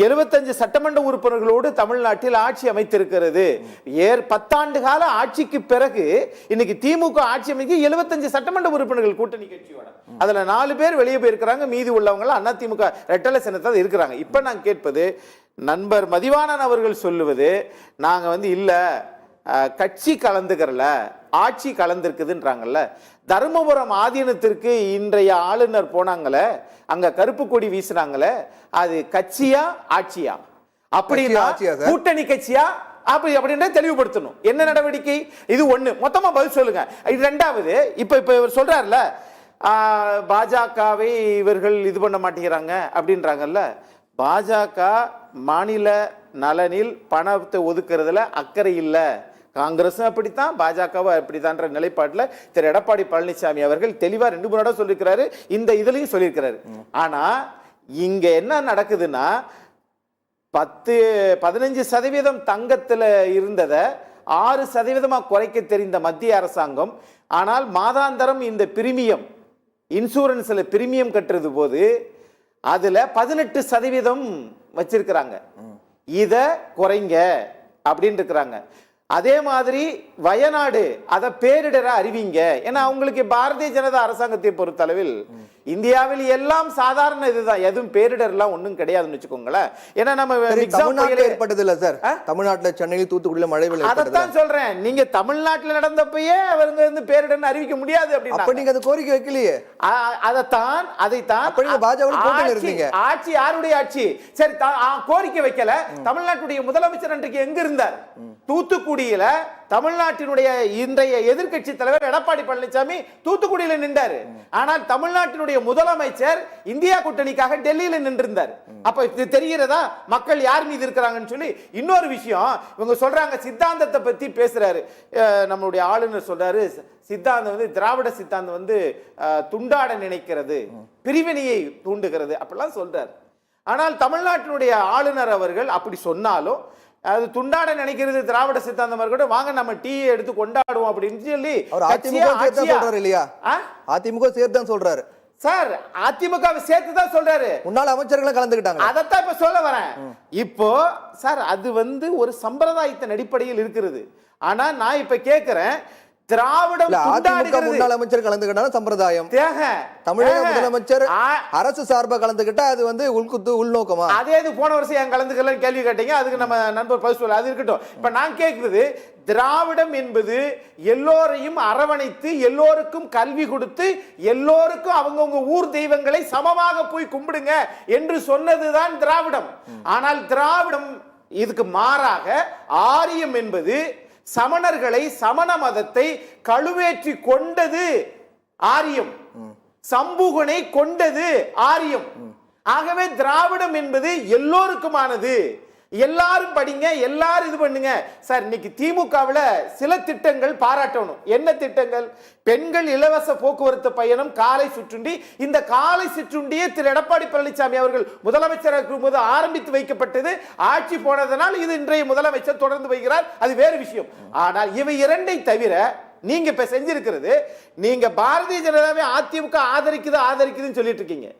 75 சட்டமன்ற உறுப்பினர்களோடு தமிழ்நாட்டில் ஆட்சி அமைத்திருக்கிறது. 10 ஆண்டு கால ஆட்சிக்கு பிறகு இன்னைக்கு திமுக ஆட்சி அமைக்க 75 சட்டமன்ற உறுப்பினர்கள் கூட்டணி கட்சியோட. அதுல 4 பேர் வெளியே போயிருக்கிறாங்க, மீதி உள்ளவங்க அண்ணா திமுக ரெட்டலை சின்னத்தில் இருக்கிறாங்க. இப்ப நான் கேட்பது, நண்பர் மதிவாணன் அவர்கள் சொல்லுவது, நாங்க வந்து இல்ல கட்சி கலந்துக்கிறல ஆட்சி கலந்திருக்குதுன்றாங்கல்ல. தருமபுரம் ஆதீனத்திற்கு இன்றைய ஆளுநர் போனாங்களே, அங்க கருப்பு கொடி வீசுறாங்களே, அது கட்சியா ஆட்சியா? அப்படின்னா கூட்டணி கட்சியா அப்படின்ற தெளிவுபடுத்தணும். என்ன நடவடிக்கை இது? ஒண்ணு மொத்தமா பதில் சொல்லுங்க. இது 2வது, இப்ப இவர் சொல்றாருல பாஜகவை இவர்கள் இது பண்ண மாட்டேங்கிறாங்க அப்படின்றாங்கல்ல. பாஜக மாநில நலனில் பணத்தை ஒதுக்குறதுல அக்கறை இல்லை. காங்கிரஸும் அப்படித்தான், பாஜகவும் அப்படித்தான்ற நிலைப்பாட்டில் திரு எடப்பாடி பழனிசாமி அவர்கள் தெளிவா 2-3 தடவை சொல்லியிருக்கிறாரு. இந்த இதுலயும் சொல்லியிருக்கிறாரு. ஆனா இங்க என்ன நடக்குதுன்னா, 15% தங்கத்துல இருந்ததை 6% குறைக்க தெரிந்த மத்திய அரசாங்கம், ஆனால் மாதாந்தரம் இந்த பிரீமியம் இன்சூரன்ஸ்ல பிரீமியம் கட்டுறது போது அதுல 18% வச்சிருக்கிறாங்க. இத குறைங்க அப்படின்னு இருக்கிறாங்க. அதே மாதிரி வயநாடு அதை பேரிடரா அறிவிங்க. ஏன்னா அவங்களுக்கு பாரதிய ஜனதா அரசாங்கத்தை பொறுத்தளவில் இந்தியாவில் எல்லாம் சாதாரண இதுதான், எதுவும் பேரிடர்லாம் ஒண்ணும் கிடையாதுன்னு வச்சுக்கோங்களேன். ஏன்னா நம்ம தமிழ்நாட்டில் ஏற்பட்டது இல்ல சார், தமிழ்நாட்டுல சென்னையில் தூத்துக்குடியில மழை வெள்ளம் அதைத்தான் சொல்றேன். நீங்க தமிழ்நாட்டில் நடந்தப்பயே அவங்க வந்து பேரிடர்னு அறிவிக்க முடியாது அப்ப நீங்க அந்த கோரிக்கை வைக்கலையே. அதைத்தான் ஆட்சி யாருடைய ஆட்சி? சரி, கோரிக்கை வைக்கல. தமிழ்நாட்டுடைய முதலமைச்சர் அன்றைக்கு எங்க இருந்தார்? தூத்துக்குடியில தமிழ்நாட்டினுடைய இன்றைய எதிர்க்கட்சி தலைவர் எடப்பாடி பழனிசாமி தூத்துக்குடியில நின்றாரு. ஆனால் தமிழ்நாட்டினுடைய முதலமைச்சர் இந்தியா கூட்டணிக்காக டெல்லியில நின்றிருந்தார். அப்ப இது தெரிகிறதா மக்கள் யார் மீது இருக்கிறாங்கன்னு சொல்லி. இன்னொரு விஷயம், இவங்க சொல்றாங்க சித்தாந்தத்தை பத்தி பேசுறாரு நம்மளுடைய ஆளுநர், சொல்றாரு சித்தாந்தம் வந்து திராவிட சித்தாந்தம் வந்து துண்டாட நினைக்கிறது, பிரிவினையை தூண்டுகிறது அப்படிலாம் சொல்றாரு. ஆனால் தமிழ்நாட்டினுடைய ஆளுநர் அவர்கள் அப்படி சொன்னாலும் அது துண்டாட நினைக்கிறது திராவிட சித்தாந்தம் இருக்கட்டும், வாங்க நம்ம டீ எடுத்து கொண்டாடுவோம் அப்படின்னு சொல்லி அதிமுக சேர்த்து தான் சொல்றாரு சார். அதிமுக சேர்த்து தான் சொல்றாரு. முன்னாள் அமைச்சர்கள் கலந்துக்கிட்டாங்க. அதைத்தான் இப்ப சொல்ல வரேன். இப்போ சார் அது வந்து ஒரு சம்பிரதாயத்தின் அடிப்படையில் இருக்கிறது. ஆனா நான் இப்ப கேட்கிறேன், திராவிடம் முன்னாள் அமைச்சர் கலந்துக்கிட்டாலும் சம்பிரதாயம், தமிழக முதலமைச்சர் அரசு சார்பா கலந்துக்கிட்டா அது வந்து உள்நோக்கமா? அதே இது போன வருஷம் என் கலந்துக்கல கேள்வி கேட்டீங்க, அதுக்கு நம்ம நண்பர் பதில் சொல்ல, அது இருக்கட்டும். இப்ப நான் கேட்கிறது, திராவிடம் என்பது எல்லோரையும் அரவணைத்து எல்லோருக்கும் கல்வி கொடுத்து எல்லோருக்கும் அவங்கவுங்க ஊர் தெய்வங்களை சமமாக போய் கும்பிடுங்க என்று சொன்னதுதான் திராவிடம். ஆனால் திராவிடம் இதுக்கு மாறாக ஆரியம் என்பது சமணர்களை, சமண மதத்தை கழுவேற்றி கொண்டது ஆரியம், சம்புகனை கொண்டது ஆரியம். ஆகவே திராவிடம் என்பது எல்லோருக்குமானது. எல்லாரும் படிங்க, எல்லாரும் இது பண்ணுங்க சார். இன்னைக்கு திமுகவில் சில திட்டங்கள் பாராட்டணும். என்ன திட்டங்கள்? பெண்கள் இலவச போக்குவரத்து பயணம், காலை சிற்றுண்டி. இந்த காலை சிற்றுண்டியை திரு எடப்பாடி பழனிசாமி அவர்கள் முதலமைச்சராக இருக்கும்போது ஆரம்பித்து வைக்கப்பட்டது. ஆட்சி போனதனால் இது இன்றைய முதலமைச்சர் தொடர்ந்து வைக்கிறார், அது வேறு விஷயம். ஆனால் இவை இரண்டை தவிர நீங்க இப்ப செஞ்சிருக்கிறது, நீங்க பாரதிய ஜனதாவை அதிமுக ஆதரிக்குதுன்னு சொல்லிட்டு இருக்கீங்க.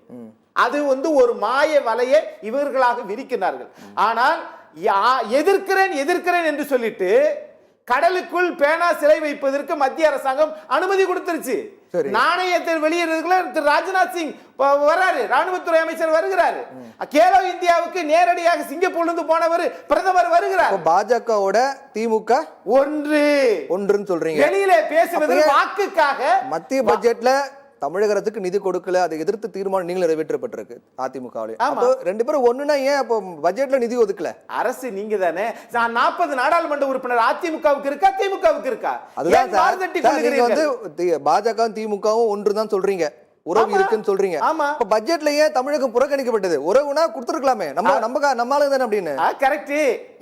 அது வந்து ஒரு மாய வலையை இவர்களாக விரிக்கிறார்கள். ஆனால் எதிர்க்கிறேன் என்று சொல்லிட்டு கடலுக்குள் பேனா சிலை வைப்பதற்கு மத்திய அரசாங்கம் அனுமதி கொடுத்துருச்சு. நாணயத்தை வெளியிடுறதுக்குள்ள திரு ராஜ்நாத் சிங் வராரு, ராணுவத்துறை அமைச்சர் வருகிறாரு. கேலோ இந்தியாவுக்கு நேரடியாக சிங்கப்பூர்ல இருந்து போனவர் பிரதமர் வருகிறார். பாஜகவோட திமுக ஒன்றுன்னு சொல்றீங்க. வெளியில பேசுவது வாக்குக்காக. மத்திய பட்ஜெட்ல தமிழக அரசுக்கு நிதி கொடுக்கல, அதை எதிர்த்து தீர்மானம் நீங்க நிறைவேற்றப்பட்டிருக்கு அதிமுகவிலே. அப்போ ரெண்டு பேரும் ஒண்ணுனா ஏன் அப்போ பட்ஜெட்ல நிதி ஒதுக்கல? அரசு நீங்க தானே. 40 நாடாளுமன்ற உறுப்பினர் அதிமுகவுக்கு இருக்கா, திமுகவுக்கு இருக்கா? அதுதான் நீங்க வந்து பாஜக திமுகவும் ஒன்று தான் சொல்றீங்க, உறவு இருக்குன்னு சொல்றீங்க. அப்ப பட்ஜெட்ல ஏன் தமிழகம் புறக்கணிக்கப்பட்டது? உறவுனா கொடுத்துருக்கலாமே, நம்மால தானே அப்படின்னு. கரெக்ட்.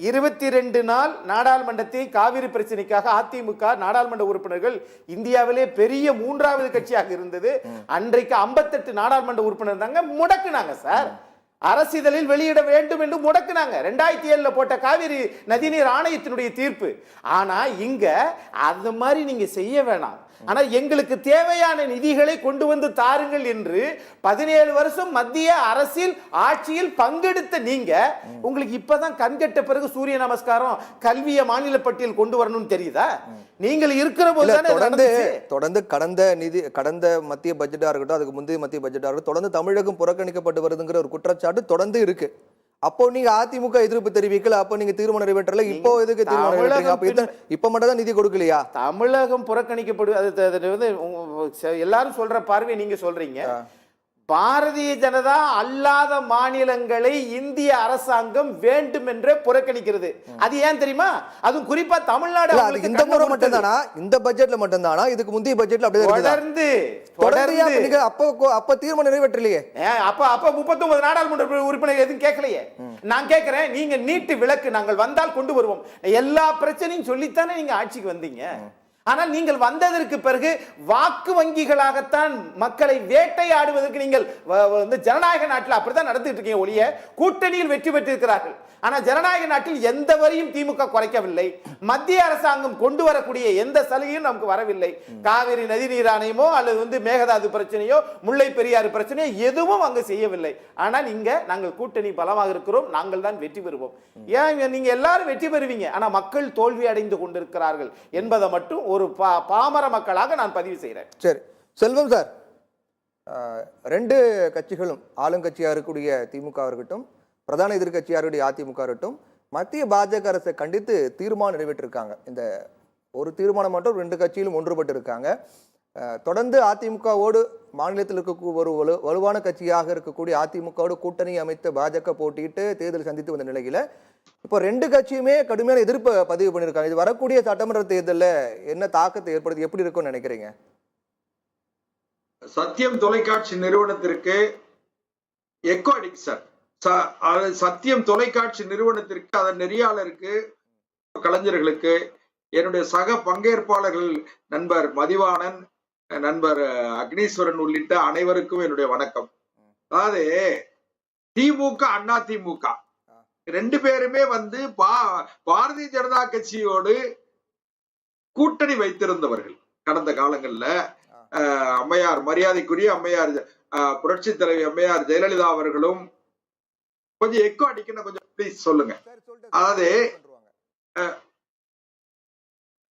22 நாள் நாடாளுமன்றத்தை காவிரி பிரச்சனைக்காக அதிமுக நாடாளுமன்ற உறுப்பினர்கள் இந்தியாவிலே பெரிய 3வது கட்சியாக இருந்தது. அன்றைக்கு 58 நாடாளுமன்ற உறுப்பினர் தாங்க முடக்குனாங்க சார். அரசிதழில் வெளியிட வேண்டும் என்று முடக்குனாங்க. 2007 போட்ட காவிரி நதிநீர் ஆணையத்தினுடைய தீர்ப்பு. ஆனா இங்க அந்த மாதிரி நீங்க செய்ய வேணாம். ஆனா எங்களுக்கு தேவையான நிதிகளை கொண்டு வந்து தாருங்கள் என்று 17 வருஷம் மத்திய அரசில் ஆட்சியில் பங்கெடுத்த நீங்க, உங்களுக்கு இப்பதான் கண்கட்ட பிறகு சூரிய நமஸ்காரம் கல்விய மாநில பட்டியல் கொண்டு வரணும்னு தெரியுதா? நீங்கள் இருக்கிற போது தொடர்ந்து கடந்த மத்திய பட்ஜெட்டா இருக்கட்டும், அதுக்கு முந்தைய மத்திய பட்ஜெட்டா இருக்கட்டும், தொடர்ந்து தமிழகம் புறக்கணிக்கப்பட்டு வருதுங்கிற ஒரு குற்றச்சாட்டு தொடர்ந்து இருக்கு. அப்போ நீங்க அதிமுக எதிர்ப்பு தெரிவிக்கல, அப்போ நீங்க தீர்மானம் நிறைவேற்றல, இப்போ எதுக்கு தீர்மானம் நிறைவேற்றீங்க? இப்ப மட்டும் தான் நிதி கொடுக்கலையா? தமிழகம் புறக்கணிக்கப்படுது எல்லாரும் சொல்ற பார்வை நீங்க சொல்றீங்க. பாரதிய ஜனதா அல்லாத மாநிலங்களை இந்திய அரசாங்கம் வேண்டும் என்று புறக்கணிக்கிறது. அது ஏன் தெரியுமா? அதுவும் குறிப்பா தமிழ்நாடு. இந்த முறை மட்டும் தானா, இந்த பட்ஜெட்ல மட்டும் தானா? இதுக்கு முந்தைய பட்ஜெட்ல அப்படியே தொடர்ந்து அப்ப தீர்மானம் நிறைவேற்றலையே. அப்ப 39 நாடாளுமன்ற உறுப்பினர் எதுவும் கேட்கலையே. நான் கேட்கிறேன், நீங்க நீட்டு விலக்கு நாங்கள் வந்தால் கொண்டு வருவோம், எல்லா பிரச்சனையும் சொல்லித்தானே நீங்க ஆட்சிக்கு வந்தீங்க. ஆனால் நீங்கள் வந்ததற்கு பிறகு வாக்கு வங்கிகளாகத்தான் மக்களை வேட்டையாடுவதற்கு நீங்கள் ஜனநாயக நாட்டில் அப்படித்தான் நடத்திட்டு இருக்கீங்க ஒழிய கூட்டணியில் வெற்றி பெற்றிருக்கிறார்கள். ஆனால் ஜனநாயக நாட்டில் எந்த வரியும் திமுக குறைக்கவில்லை. மத்திய அரசாங்கம் கொண்டு வரக்கூடிய எந்த சலுகையும் நமக்கு வரவில்லை. காவிரி நதிநீர் ஆணையமோ அல்லது மேகதாது பிரச்சனையோ முல்லை பெரியாறு பிரச்சனையோ எதுவும் அங்கு செய்யவில்லை. ஆனால் இங்க நாங்கள் கூட்டணி பலமாக இருக்கிறோம், நாங்கள் தான் வெற்றி பெறுவோம். ஏன் நீங்க எல்லாரும் வெற்றி பெறுவீங்க, ஆனா மக்கள் தோல்வி அடைந்து கொண்டிருக்கிறார்கள் என்பதை மட்டும் ஒரு பாமர மக்களாக நான் பதிவு செய்கிறேன். சரி, செல்வம் சார், ரெண்டு கட்சிகளும் ஆளுங்கட்சியாக இருக்கக்கூடிய திமுக இருக்கட்டும், பிரதான எதிர்க்கட்சியாக இருக்கக்கூடிய அதிமுக இருக்கட்டும், மத்திய பாஜக அரசை கண்டித்து தீர்மானம் நிறைவேற்றிருக்காங்க. இந்த ஒரு தீர்மானம் மட்டும் ரெண்டு கட்சியிலும் ஒன்றுபட்டு இருக்காங்க. தொடர்ந்து அதிமுகவோடு மாநிலத்தில் இருக்க ஒரு வலுவான கட்சியாக இருக்கக்கூடிய அதிமுகவோடு கூட்டணி அமைத்த பாஜக போட்டியிட்டு தேர்தல் சந்தித்து வந்த நிலையில இப்போ ரெண்டு கட்சியுமே கடுமையான எதிர்ப்பை பதிவு பண்ணியிருக்காங்க. இது வரக்கூடிய சட்டமன்ற தேர்தலில் என்ன தாக்கத்தை ஏற்படுத்தி எப்படி இருக்கும்னு நினைக்கிறீங்க? சத்தியம் தொலைக்காட்சி நிறுவனத்திற்கு எக்கோ அடிக்கு சார். சத்தியம் தொலைக்காட்சி நிறுவனத்திற்கு, அதன் நெறியாளருக்கு, கலைஞர்களுக்கு, என்னுடைய சக பங்கேற்பாளர்கள் நண்பர் மதிவாணன், நண்பர் அக்னீஸ்வரன் உள்ளிட்ட அனைவருக்கும் என்னுடைய வணக்கம். அதாவது திமுக அண்ணா திமுக ரெண்டு பேருமே பாரதிய ஜனதா கட்சியோடு கூட்டணி வைத்திருந்தவர்கள். கடந்த காலங்கள்ல அம்மையார், மரியாதைக்குரிய அம்மையார், புரட்சி தலைவி அம்மையார் ஜெயலலிதா அவர்களும், கொஞ்சம் எக்கோ அடிக்கணும், கொஞ்சம் ப்ளீஸ் சொல்லுங்க. அதாவது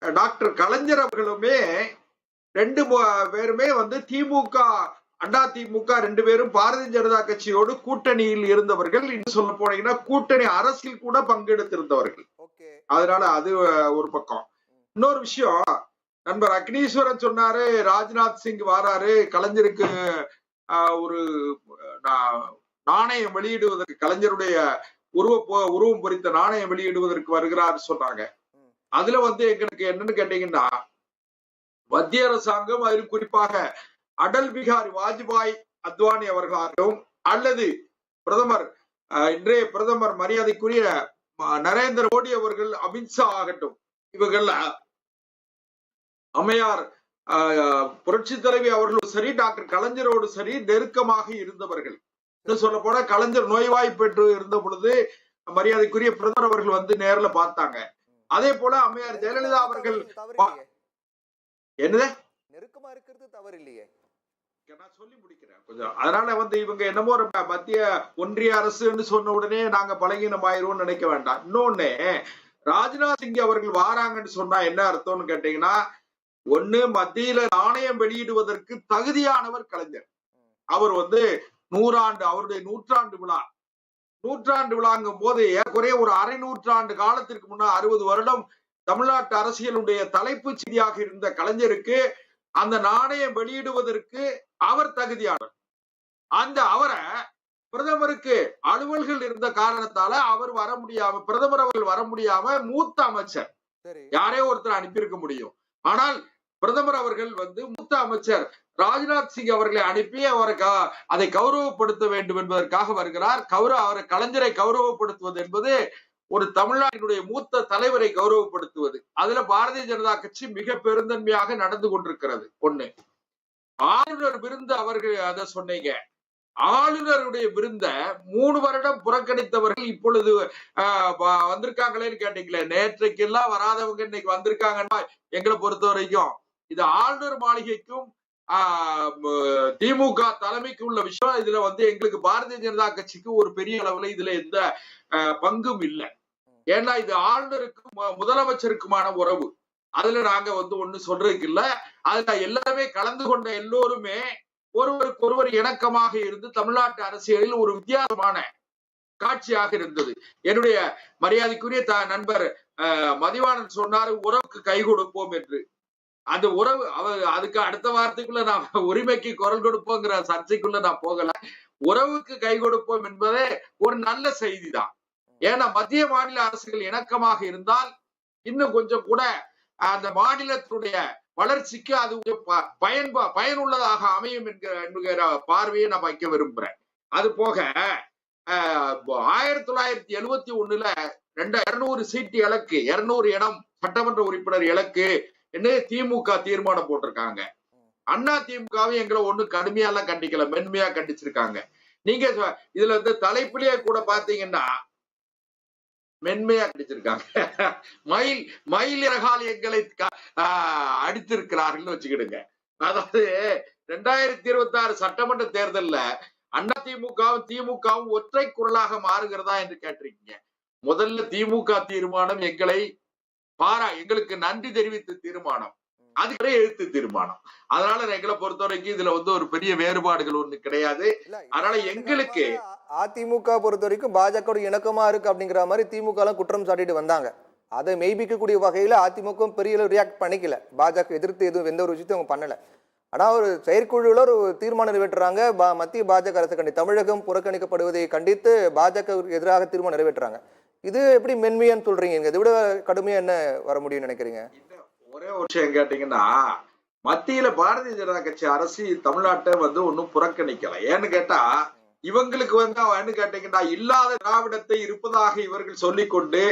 டாக்டர் கலைஞர் அவர்களுமே ரெண்டு பேருமே திமுக அண்ணா திமுக ரெண்டு பேரும் பாரதிய ஜனதா கட்சியோடு கூட்டணியில் இருந்தவர்கள். இன்னும் சொல்ல போனீங்கன்னா கூட்டணி அரசில் கூட பங்கெடுத்திருந்தவர்கள். அதனால அது ஒரு பக்கம். இன்னொரு விஷயம், நண்பர் அக்னீஸ்வரன் சொன்னாரு, ராஜ்நாத் சிங் வாராரு கலைஞருக்கு ஒரு நாணயம் வெளியிடுவதற்கு, கலைஞருடைய உருவம் பொறித்த நாணயம் வெளியிடுவதற்கு வருகிறார் சொன்னாங்க. அதுல எங்களுக்கு என்னன்னு கேட்டீங்கன்னா, மத்திய அரசாங்கம், அதில் குறிப்பாக அடல் பிகாரி வாஜ்பாய் அத்வானி அவர்களாகட்டும், அல்லது இன்றைய பிரதமர் மரியாதைக்குரிய நரேந்திர மோடி அவர்கள், அமித்ஷா ஆகட்டும், இவர்கள் அம்மையார் புரட்சி தலைவி அவர்களும் சரி, டாக்டர் கலைஞரோடு சரி நெருக்கமாக இருந்தவர்கள். இன்னும் சொல்ல போனா கலைஞர் நோய்வாய்ப்பட்டு இருந்த பொழுது மரியாதைக்குரிய பிரதமர் அவர்கள் நேர்ல பார்த்தாங்க. அதே போல அம்மையார் ஜெயலலிதா அவர்கள் என்னது நெருக்கமா இருக்கிறது தவறு இல்லையே, நான் சொல்லி முடிக்கிறேன் கொஞ்சம். அதனால இவங்க என்னமோ மத்திய ஒன்றிய அரசுன்னு சொன்ன உடனே நாங்க பலகீனம் ஆயிருவோம்னு நினைக்க வேண்டாம். இன்னொன்னு, ராஜ்நாத் சிங் அவர்கள் வாராங்கன்னு சொன்னா என்ன அர்த்தம்னு கேட்டீங்கன்னா, ஒண்ணு மத்தியில நாணயம் வெளியிடுவதற்கு தகுதியானவர் கலைஞர். அவர் அவருடைய நூற்றாண்டு விழாங்கும் போது ஏற்குறைய ஒரு அரை நூற்றாண்டு காலத்திற்கு முன்னா 60 வருடம் தமிழ்நாட்டு அரசியலுடைய தலைப்பு செய்தியாக இருந்த கலைஞருக்கு அந்த நாணயம் வெளியிடுவதற்கு அவர் தகுதியானவர். அவரை பிரதமருக்கு அலுவல்கள் இருந்த காரணத்தால அவர் வர முடியாம, பிரதமர் அவர்கள் வர முடியாம மூத்த அமைச்சர் யாரே ஒருத்தர் அனுப்பியிருக்க முடியும். ஆனால் பிரதமர் அவர்கள் மூத்த அமைச்சர் ராஜ்நாத் சிங் அவர்களை அனுப்பி அதை கௌரவப்படுத்த வேண்டும் என்பதற்காக வருகிறார். அவரை கலைஞரை கௌரவப்படுத்துவது என்பது ஒரு தமிழ்நாட்டினுடைய மூத்த தலைவரை கௌரவப்படுத்துவது. அதுல பாரதிய ஜனதா கட்சி மிக பெருந்தன்மையாக நடந்து கொண்டிருக்கிறது. ஒண்ணு, ஆளுநர் விருந்து, அவர்கள் அதை சொன்னீங்க, ஆளுநருடைய விருந்த 3 வருடம் புறக்கணித்தவர்கள் இப்பொழுது வந்திருக்காங்களேன்னு கேட்டீங்களே. நேற்றைக்கு எல்லாம் வராதவங்க இன்னைக்கு வந்திருக்காங்கன்னா எங்களை பொறுத்த வரைக்கும் இது ஆளுநர் மாளிகைக்கும் திமுக தலைமைக்கு உள்ள விஷயம். இதுல எங்களுக்கு பாரதிய ஜனதா கட்சிக்கு ஒரு பெரிய அளவுல இதுல எந்த பங்கும் இல்லை. ஏன்னா இது ஆளுநருக்கும் முதலமைச்சருக்குமான உறவு. அதுல நாங்க ஒண்ணு சொல்றதுக்கு இல்ல. அதுல எல்லாமே கலந்து கொண்ட எல்லோருமே ஒருவருக்கு ஒருவர் இணக்கமாக இருந்து தமிழ்நாட்டு அரசியலில் ஒரு வித்தியாசமான காட்சியாக இருந்தது. என்னுடைய மரியாதைக்குரிய நண்பர் மதிவாணன் சொன்னாரு, உறவுக்கு கை கொடுப்போம் என்று. அந்த உறவு அதுக்கு அடுத்த வாரத்துக்குள்ள நான் உரிமைக்கு குரல் கொடுப்போங்கிற சர்ச்சைக்குள்ள நான் போகல. உறவுக்கு கை கொடுப்போம் என்பதே ஒரு நல்ல செய்தி தான். ஏன்னா மத்திய மாநில அரசுகள் இணக்கமாக இருந்தால் இன்னும் கொஞ்சம் கூட அந்த மாநிலத்துடைய வளர்ச்சிக்கு அது பயனுள்ளதாக அமையும் என்கிற பார்வையை நான் வைக்க விரும்புறேன். அது போக 1971 200 சீட்டு இலக்கு, 200 இடம் சட்டமன்ற உறுப்பினர் இலக்கு என்று திமுக தீர்மானம் போட்டிருக்காங்க. அண்ணா திமுகவை எங்களை ஒண்ணு கடுமையாலாம் கண்டிக்கல, மென்மையா கண்டிச்சிருக்காங்க. நீங்க இதுல தலைப்பிலேயே கூட பாத்தீங்கன்னா மென்மையா கண்டிச்சிருக்காங்க. மயில் இறகால் எங்களை அடித்திருக்கிறார்கள் வச்சுக்கிடுங்க. அதாவது 2026 சட்டமன்ற தேர்தல்ல அண்ணா திமுகவும் திமுகவும் ஒற்றை குரலாக மாறுகிறதா என்று கேட்டிருக்கீங்க. முதல்ல திமுக தீர்மானம் எங்களுக்கு நன்றி தெரிவித்த தீர்மானம். அதுக்கே எழுத்து தீர்மானம். அதனால எங்களை பொறுத்த வரைக்கும் இதுல ஒரு பெரிய வேறுபாடுகள் ஒண்ணு கிடையாது. இல்ல, அதனால எங்களுக்கு அதிமுக பொறுத்த வரைக்கும் பாஜக இணக்கமா இருக்கு அப்படிங்கிற மாதிரி திமுக எல்லாம் குற்றம் சாட்டிட்டு வந்தாங்க. அதை மெய்பிக்கக்கூடிய வகையில அதிமுக பெரிய ரியாக்ட் பண்ணிக்கல. பாஜக எதிர்த்து எதுவும் எந்த ஒரு விஷயத்தையும் அவங்க பண்ணல. ஆனா ஒரு செயற்குழுல ஒரு தீர்மானம் நிறைவேற்றுறாங்க. மத்திய பாஜக அரசு கண்டி தமிழகம் புறக்கணிக்கப்படுவதை கண்டித்து பாஜக எதிராக தீர்மானம் நிறைவேற்றுறாங்க. இது எப்படி மென்மையான்னு சொல்றீங்க? இதை விட கடுமையா என்ன வர முடியும்னு நினைக்கிறீங்க? ஒரே ஒரு விஷயம் கேட்டீங்கன்னா, மத்தியில பாரதிய ஜனதா கட்சி அரசு தமிழ்நாட்டை ஒன்னும் புறக்கணிக்கல. ஏன்னு கேட்டா, இவங்களுக்கு என்ன கேட்டீங்கன்னா, இல்லாத திராவிடத்தை இருப்பதாக இவர்கள் சொல்லிக்கொண்டு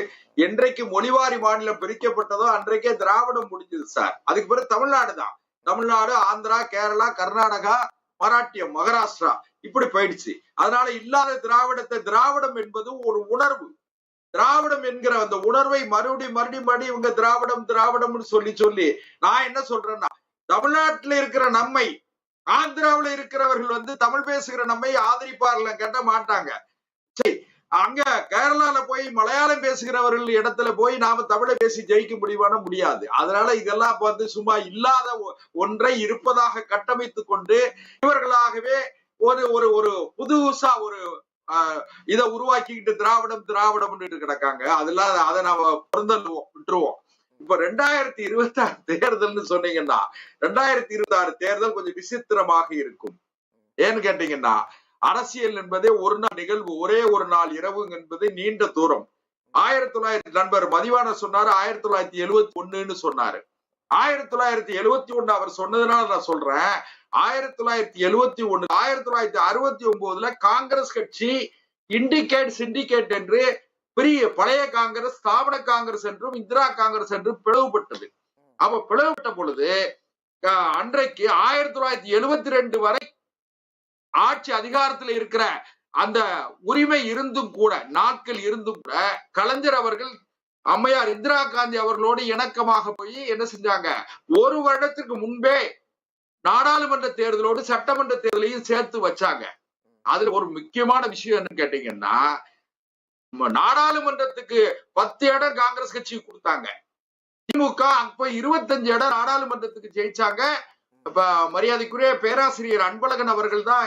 என்றைக்கு மொழிவாரி மாநிலம் பிரிக்கப்பட்டதோ அன்றைக்கே திராவிடம் முடிஞ்சது சார். அதுக்கு பிறகு தமிழ்நாடு தான். தமிழ்நாடு, ஆந்திரா, கேரளா, கர்நாடகா, மராட்டியம், மகாராஷ்டிரா இப்படி போயிடுச்சு. அதனால இல்லாத திராவிடத்தை, திராவிடம் என்பது ஒரு உணர்வு. திராவிடம் என்கிற அந்த உணர்வை மறுபடியும் இவங்க திராவிடம்னு சொல்லி நான் என்ன சொல்றேன்னா, தமிழ்நாட்டில் இருக்கிற நம்மை, ஆந்திராவில் இருக்கிறவர்கள் தமிழ் பேசுகிற நம்மை ஆதரிப்பார்கள் கேட்ட மாட்டாங்க. சரி, அங்க கேரளால போய் மலையாளம் பேசுகிறவர்கள் இடத்துல போய் நாம தமிழை பேசி ஜெயிக்க முடியாது. அதனால இதெல்லாம் சும்மா இல்லாத ஒன்றை இருப்பதாக கட்டமைத்துக் கொண்டு இவர்களாகவே ஒரு புதுசா இதை உருவாக்கிக்கிட்டு திராவிடம் கிடக்காங்க. அதெல்லாம் அதை நாம விட்டுருவோம். இப்ப 2026 தேர்தல்னு சொன்னீங்கன்னா, 2026 தேர்தல் கொஞ்சம் விசித்திரமாக இருக்கும். ஏன்னு கேட்டீங்கன்னா, அரசியல் என்பதே ஒரு நாள் நிகழ்வு, ஒரே ஒரு நாள் இரவு என்பது நீண்ட தூரம். 1900 நண்பர் மதிவாணன் சொன்னாரு 1971 சொன்னாரு. 1971 அவர் சொன்னதுனால நான் சொல்றேன். 1971 1969 காங்கிரஸ் கட்சி சிண்டிகேட் என்று பெரிய பழைய காங்கிரஸ், ஸ்தாபன காங்கிரஸ் என்றும் இந்திரா காங்கிரஸ் என்றும் பிளவுபட்டது. அப்ப பிளவுபட்ட பொழுது அன்றைக்கு 1972 வரை ஆட்சி அதிகாரத்தில் இருக்கிற அந்த உரிமை இருந்தும் கூட, நாட்கள் இருந்தும் கூட, கலைஞர் அவர்கள் அம்மையார் இந்திரா காந்தி அவர்களோடு இணக்கமாக போய் என்ன செஞ்சாங்க, ஒரு வருடத்திற்கு முன்பே நாடாளுமன்ற தேர்தலோடு சட்டமன்ற தேர்தலையும் சேர்த்து வச்சாங்க. அதுல ஒரு முக்கியமான விஷயம் என்ன கேட்டீங்கன்னா, நாடாளுமன்றத்துக்கு 10 இடம் காங்கிரஸ் கட்சி கொடுத்தாங்க. திமுக அப்ப 25 இடம் நாடாளுமன்றத்துக்கு ஜெயிச்சாங்க. மரியாதைக்குரிய பேராசிரியர் அன்பழகன் அவர்கள் தான்,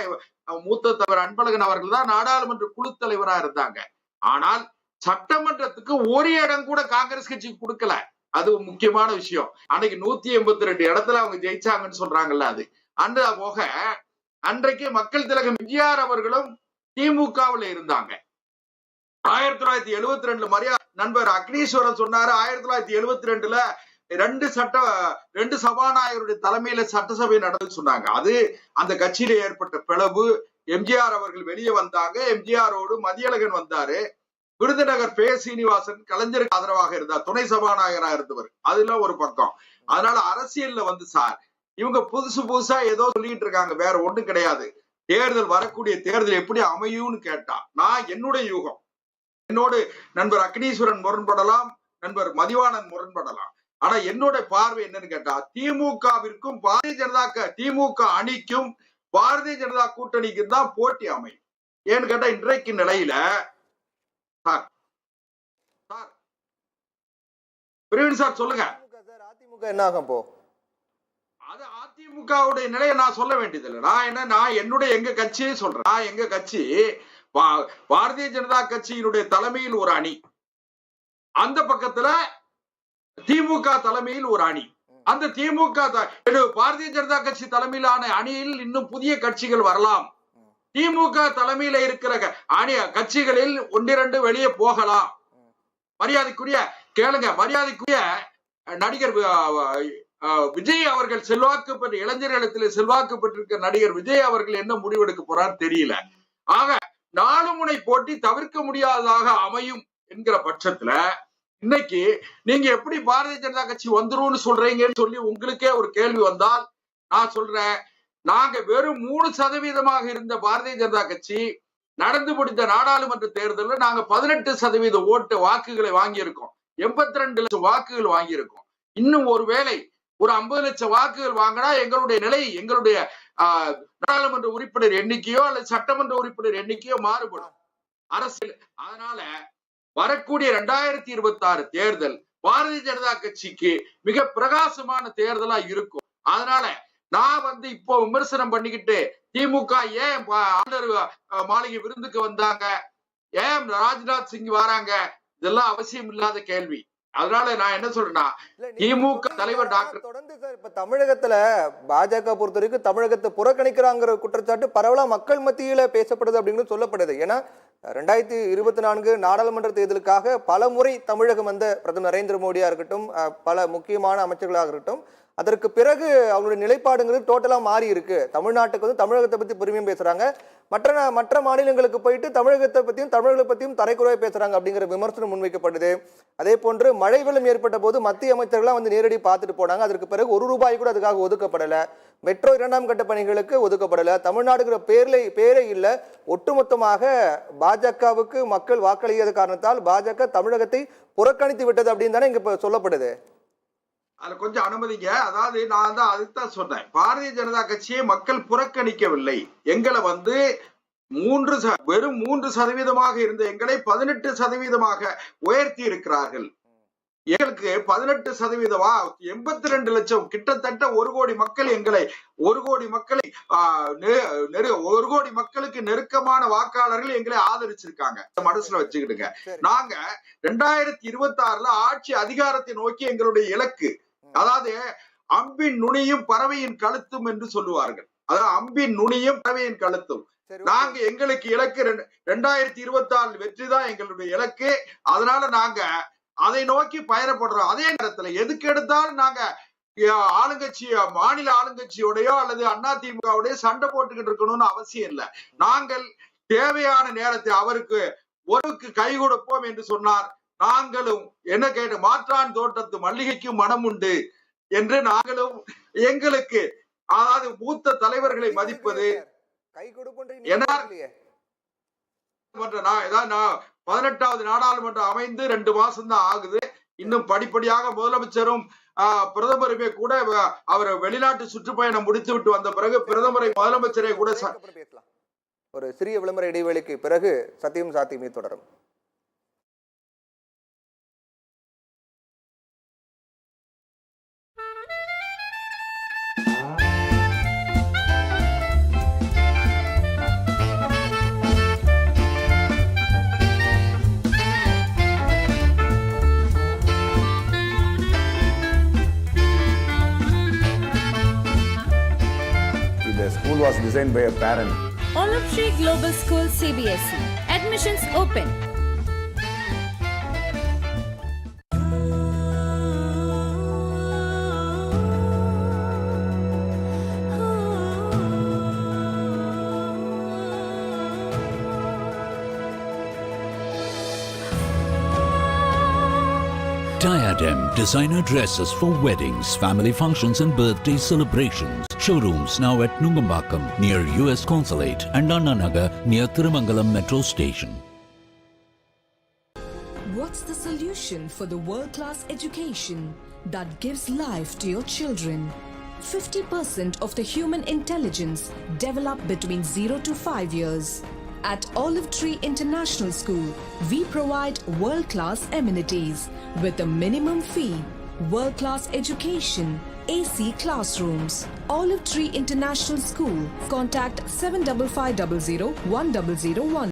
மூத்த தலைவர் அன்பழகன் அவர்கள் தான் நாடாளுமன்ற குழு தலைவரா இருந்தாங்க. ஆனால் சட்டமன்றத்துக்கு ஒரு இடம் கூட காங்கிரஸ் கட்சிக்கு கொடுக்கல. அது முக்கியமான விஷயம். அன்னைக்கு 182 இடத்துல அவங்க ஜெயிச்சாங்கன்னு சொல்றாங்கல்ல, அது அந்த போக அன்றைக்கு மக்கள் திலகம் எம்ஜிஆர் அவர்களும் திமுகவில் இருந்தாங்க. 1972 நண்பர் அக்னீஸ்வரன் சொன்னாரு, 1972 2 சபாநாயகருடைய தலைமையில சட்டசபை நடந்து சொன்னாங்க. அது அந்த கட்சியில ஏற்பட்ட பிளவு. எம்ஜிஆர் அவர்கள் வெளியே வந்தாங்க. எம்ஜிஆரோடு மதியழகன் வந்தாரு. விருதுநகர் பே. சீனிவாசன் கலைஞருக்கு ஆதரவாக இருந்தார், துணை சபாநாயகராக இருந்தவர். அதுல ஒரு பக்கம். அதனால அரசியல்ல சார் இவங்க புதுசா ஏதோ சொல்லிட்டு இருக்காங்க, வேற ஒண்ணும் கிடையாது. தேர்தல், வரக்கூடிய தேர்தல் எப்படி அமையும்னு கேட்டா, நான் என்னுடைய யூகம், என்னோடு நண்பர் அக்னீஸ்வரன் முரண்படலாம், நண்பர் மதிவாணன் முரண்படலாம். ஆனா என்னோட பார்வை என்னன்னு கேட்டா, திமுகவிற்கும் பாரதிய ஜனதா திமுக அணிக்கும் பாரதிய ஜனதா கூட்டணிக்கும் தான் போட்டி அமையும். ஏன்னு கேட்டா இன்றைக்கு நிலையில பிரவீன் சார் சொல்லுங்க, அதிமுக என்ன ஆகும் போ? அது அதிமுகவுடைய நிலையை நான் சொல்ல வேண்டியதில்லை. நான் என்னுடைய எங்க கட்சியை சொல்றேன். நான் எங்க கட்சி பாரதிய ஜனதா கட்சியினுடைய தலைமையில் ஒரு அணி, அந்த பக்கத்துல திமுக தலைமையில் ஒரு அணி. அந்த திமுக பாரதிய ஜனதா கட்சி தலைமையிலான அணியில் இன்னும் புதிய கட்சிகள் வரலாம். திமுக தலைமையில இருக்கிற கட்சிகளில் 1-2 வெளியே போகலாம். மரியாதைக்குரிய நடிகர் விஜய் அவர்கள் செல்வாக்கு பெற்ற இளைஞர்களிடத்தில் செல்வாக்கு பெற்றிருக்க நடிகர் விஜய் அவர்கள் என்ன முடிவெடுக்க போறார் தெரியல. ஆக 4 முனை போட்டி தவிர்க்க முடியாததாக அமையும் என்கிற பட்சத்துல இன்னைக்கு நீங்க எப்படி பாரதிய ஜனதா கட்சி வந்துரும்னு சொல்றீங்கன்னு சொல்லி உங்களுக்கே ஒரு கேள்வி வந்தால், நான் சொல்றேன், நாங்க வெறும் 3% இருந்த பாரதிய ஜனதா கட்சி நடந்து முடிந்த நாடாளுமன்ற தேர்தலில் நாங்க 18% வாக்குகளை வாங்கியிருக்கோம். 82 லட்சம் வாக்குகள் வாங்கியிருக்கோம். இன்னும் ஒருவேளை ஒரு 50 லட்சம் வாக்குகள் வாங்கினா எங்களுடைய நிலை, எங்களுடைய நாடாளுமன்ற உறுப்பினர் எண்ணிக்கையோ அல்லது சட்டமன்ற உறுப்பினர் எண்ணிக்கையோ மாறுபடும் அரசியல். அதனால வரக்கூடிய 2026 தேர்தல் பாரதிய ஜனதா கட்சிக்கு மிக பிரகாசமான தேர்தலா இருக்கும். அதனால நான் இப்போ விமர்சனம் பண்ணிக்கிட்டு திமுக ஏன் ஆளுநர் மாளிகை விருந்துக்கு வந்தாங்க, ஏன் ராஜ்நாத் சிங் வராங்க, இதெல்லாம் அவசியம் இல்லாத கேள்வி. அதனால நான் என்ன சொல்றேன்னா, திமுக தலைவர் டாக்டர் தொடர்ந்து சார் இப்ப தமிழகத்துல பாஜக பொறுத்த வரைக்கும் தமிழகத்தை புறக்கணிக்கிறாங்கிற குற்றச்சாட்டு பரவலா மக்கள் மத்தியில பேசப்படுது அப்படின்னு சொல்லப்படுது. ஏன்னா 2024 நாடாளுமன்ற தேர்தலுக்காக பல முறை தமிழகம் வந்த பிரதமர் நரேந்திர மோடியா இருக்கட்டும், பல முக்கியமான அமைச்சர்களாக இருக்கட்டும், அதற்கு பிறகு அவங்களுடைய நிலைப்பாடுங்கிறது டோட்டலா மாறி இருக்கு. தமிழ்நாட்டுக்கு வந்து தமிழகத்தை பத்தி பெருமையும் பேசுறாங்க, மற்ற மாநிலங்களுக்கு போயிட்டு தமிழகத்தை பத்தியும் தமிழர்களை பத்தியும் தரைக்குறையா பேசுறாங்க அப்படிங்கிற விமர்சனம் முன்வைக்கப்படுது. அதே போன்று மழை வெள்ளம் ஏற்பட்ட போது மத்திய அமைச்சர்கள்லாம் வந்து நேரடி பார்த்துட்டு போனாங்க. அதற்கு பிறகு ₹1 கூட அதுக்காக ஒதுக்கப்படல. மெட்ரோ 2ஆம் கட்ட பணிகளுக்கு ஒதுக்கப்படல. தமிழ்நாடுங்கிற பேரே இல்ல. ஒட்டுமொத்தமாக பாஜகவுக்கு மக்கள் வாக்களிக்காத காரணத்தால் பாஜக தமிழகத்தை புறக்கணித்து விட்டது அப்படின்னு தானே இங்க சொல்லப்படுது. அதுல கொஞ்சம் அனுமதிங்க. அதாவது நான் தான் அதுதான் சொன்னேன், பாரதிய ஜனதா கட்சியை மக்கள் புறக்கணிக்கவில்லை. எங்களை வெறும் 3% இருந்த எங்களை 18% உயர்த்தி இருக்கிறார்கள். எங்களுக்கு 18%, 82 லட்சம், கிட்டத்தட்ட 1 கோடி மக்கள் எங்களை 1 கோடி மக்களை 1 கோடி மக்களுக்கு நெருக்கமான வாக்காளர்கள் எங்களை ஆதரிச்சிருக்காங்க. மனசுல வச்சுக்கிட்டுங்க, நாங்க 2026 ஆட்சி அதிகாரத்தை நோக்கி எங்களுடைய இலக்கு, அதாவது அம்பின் நுனியும் பறவையின் கழுத்தும் என்று சொல்லுவார்கள். அதாவது அம்பின் நுனியும் பறவையின் கழுத்தும். நாங்க எங்களுக்கு இலக்கு 2026 வெற்றி தான் எங்களுடைய இலக்கு. அதனால நாங்க அதை நோக்கி பயணப்படுறோம். அதே நேரத்துல எதுக்கு எடுத்தாலும் நாங்க ஆளுங்கட்சி, மாநில ஆளுங்கட்சியோடயோ அல்லது அதிமுகவுடைய சண்டை போட்டுக்கிட்டு இருக்கணும்னு அவசியம் இல்லை. நாங்கள் தேவையான நேரத்தை அவருக்கு கை கொடுப்போம் என்று சொன்னார். நாங்களும் என்ன கேட்டு, மாற்றான் தோட்டத்து மல்லிகைக்கு மனம் உண்டு என்று நாங்களும் எங்களுக்கு, அதாவது மூத்த தலைவர்களை மதிப்பது, ஏன்னா 18வது நாடாளுமன்றம் அமைந்து 2 மாசம் தான் ஆகுது. இன்னும் படிப்படியாக முதலமைச்சரும் பிரதமருமே கூட அவர் வெளிநாட்டு சுற்றுப்பயணம் முடித்து விட்டு வந்த பிறகு பிரதமரை முதலமைச்சரை கூட ஒரு சிறிய விளம்பர இடைவேளைக்கு பிறகு சத்தியம் சாத்தியமே தொடரும். The school was designed by a parent. Olive Tree Global School CBSE. Admissions open. Diadem designer dresses for weddings, family functions and birthday celebrations. Showrooms now at Nungambakkam near US Consulate and Anna Nagar near Thirumangalam Metro Station. What's the solution for the world-class education that gives life to your children? 50% of the human intelligence develop between 0 to 5 years. At Olive Tree International School, we provide world-class amenities with a minimum fee, world-class education, AC classrooms. Olive Tree International School. Contact 7550 1001.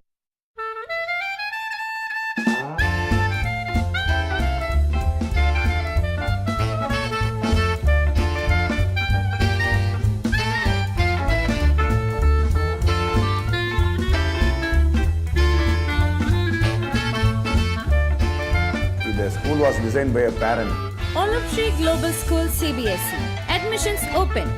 The school was designed by a parent. Olive Tree Global School CBSE. Admissions open.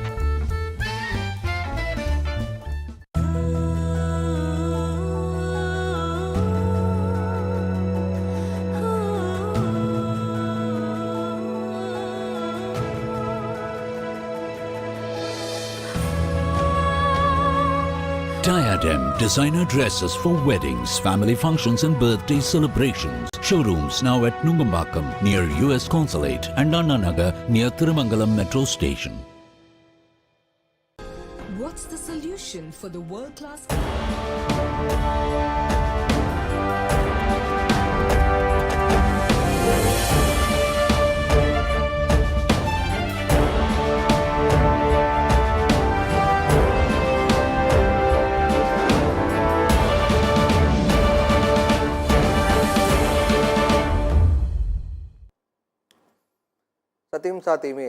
Diadem designer dresses for weddings, family functions and birthday celebrations. Showrooms now at Nungambakkam near US Consulate and Anna Nagar near Thirumangalam Metro Station. What's the solution for the world-class... சத்தியம் சாத்தியமே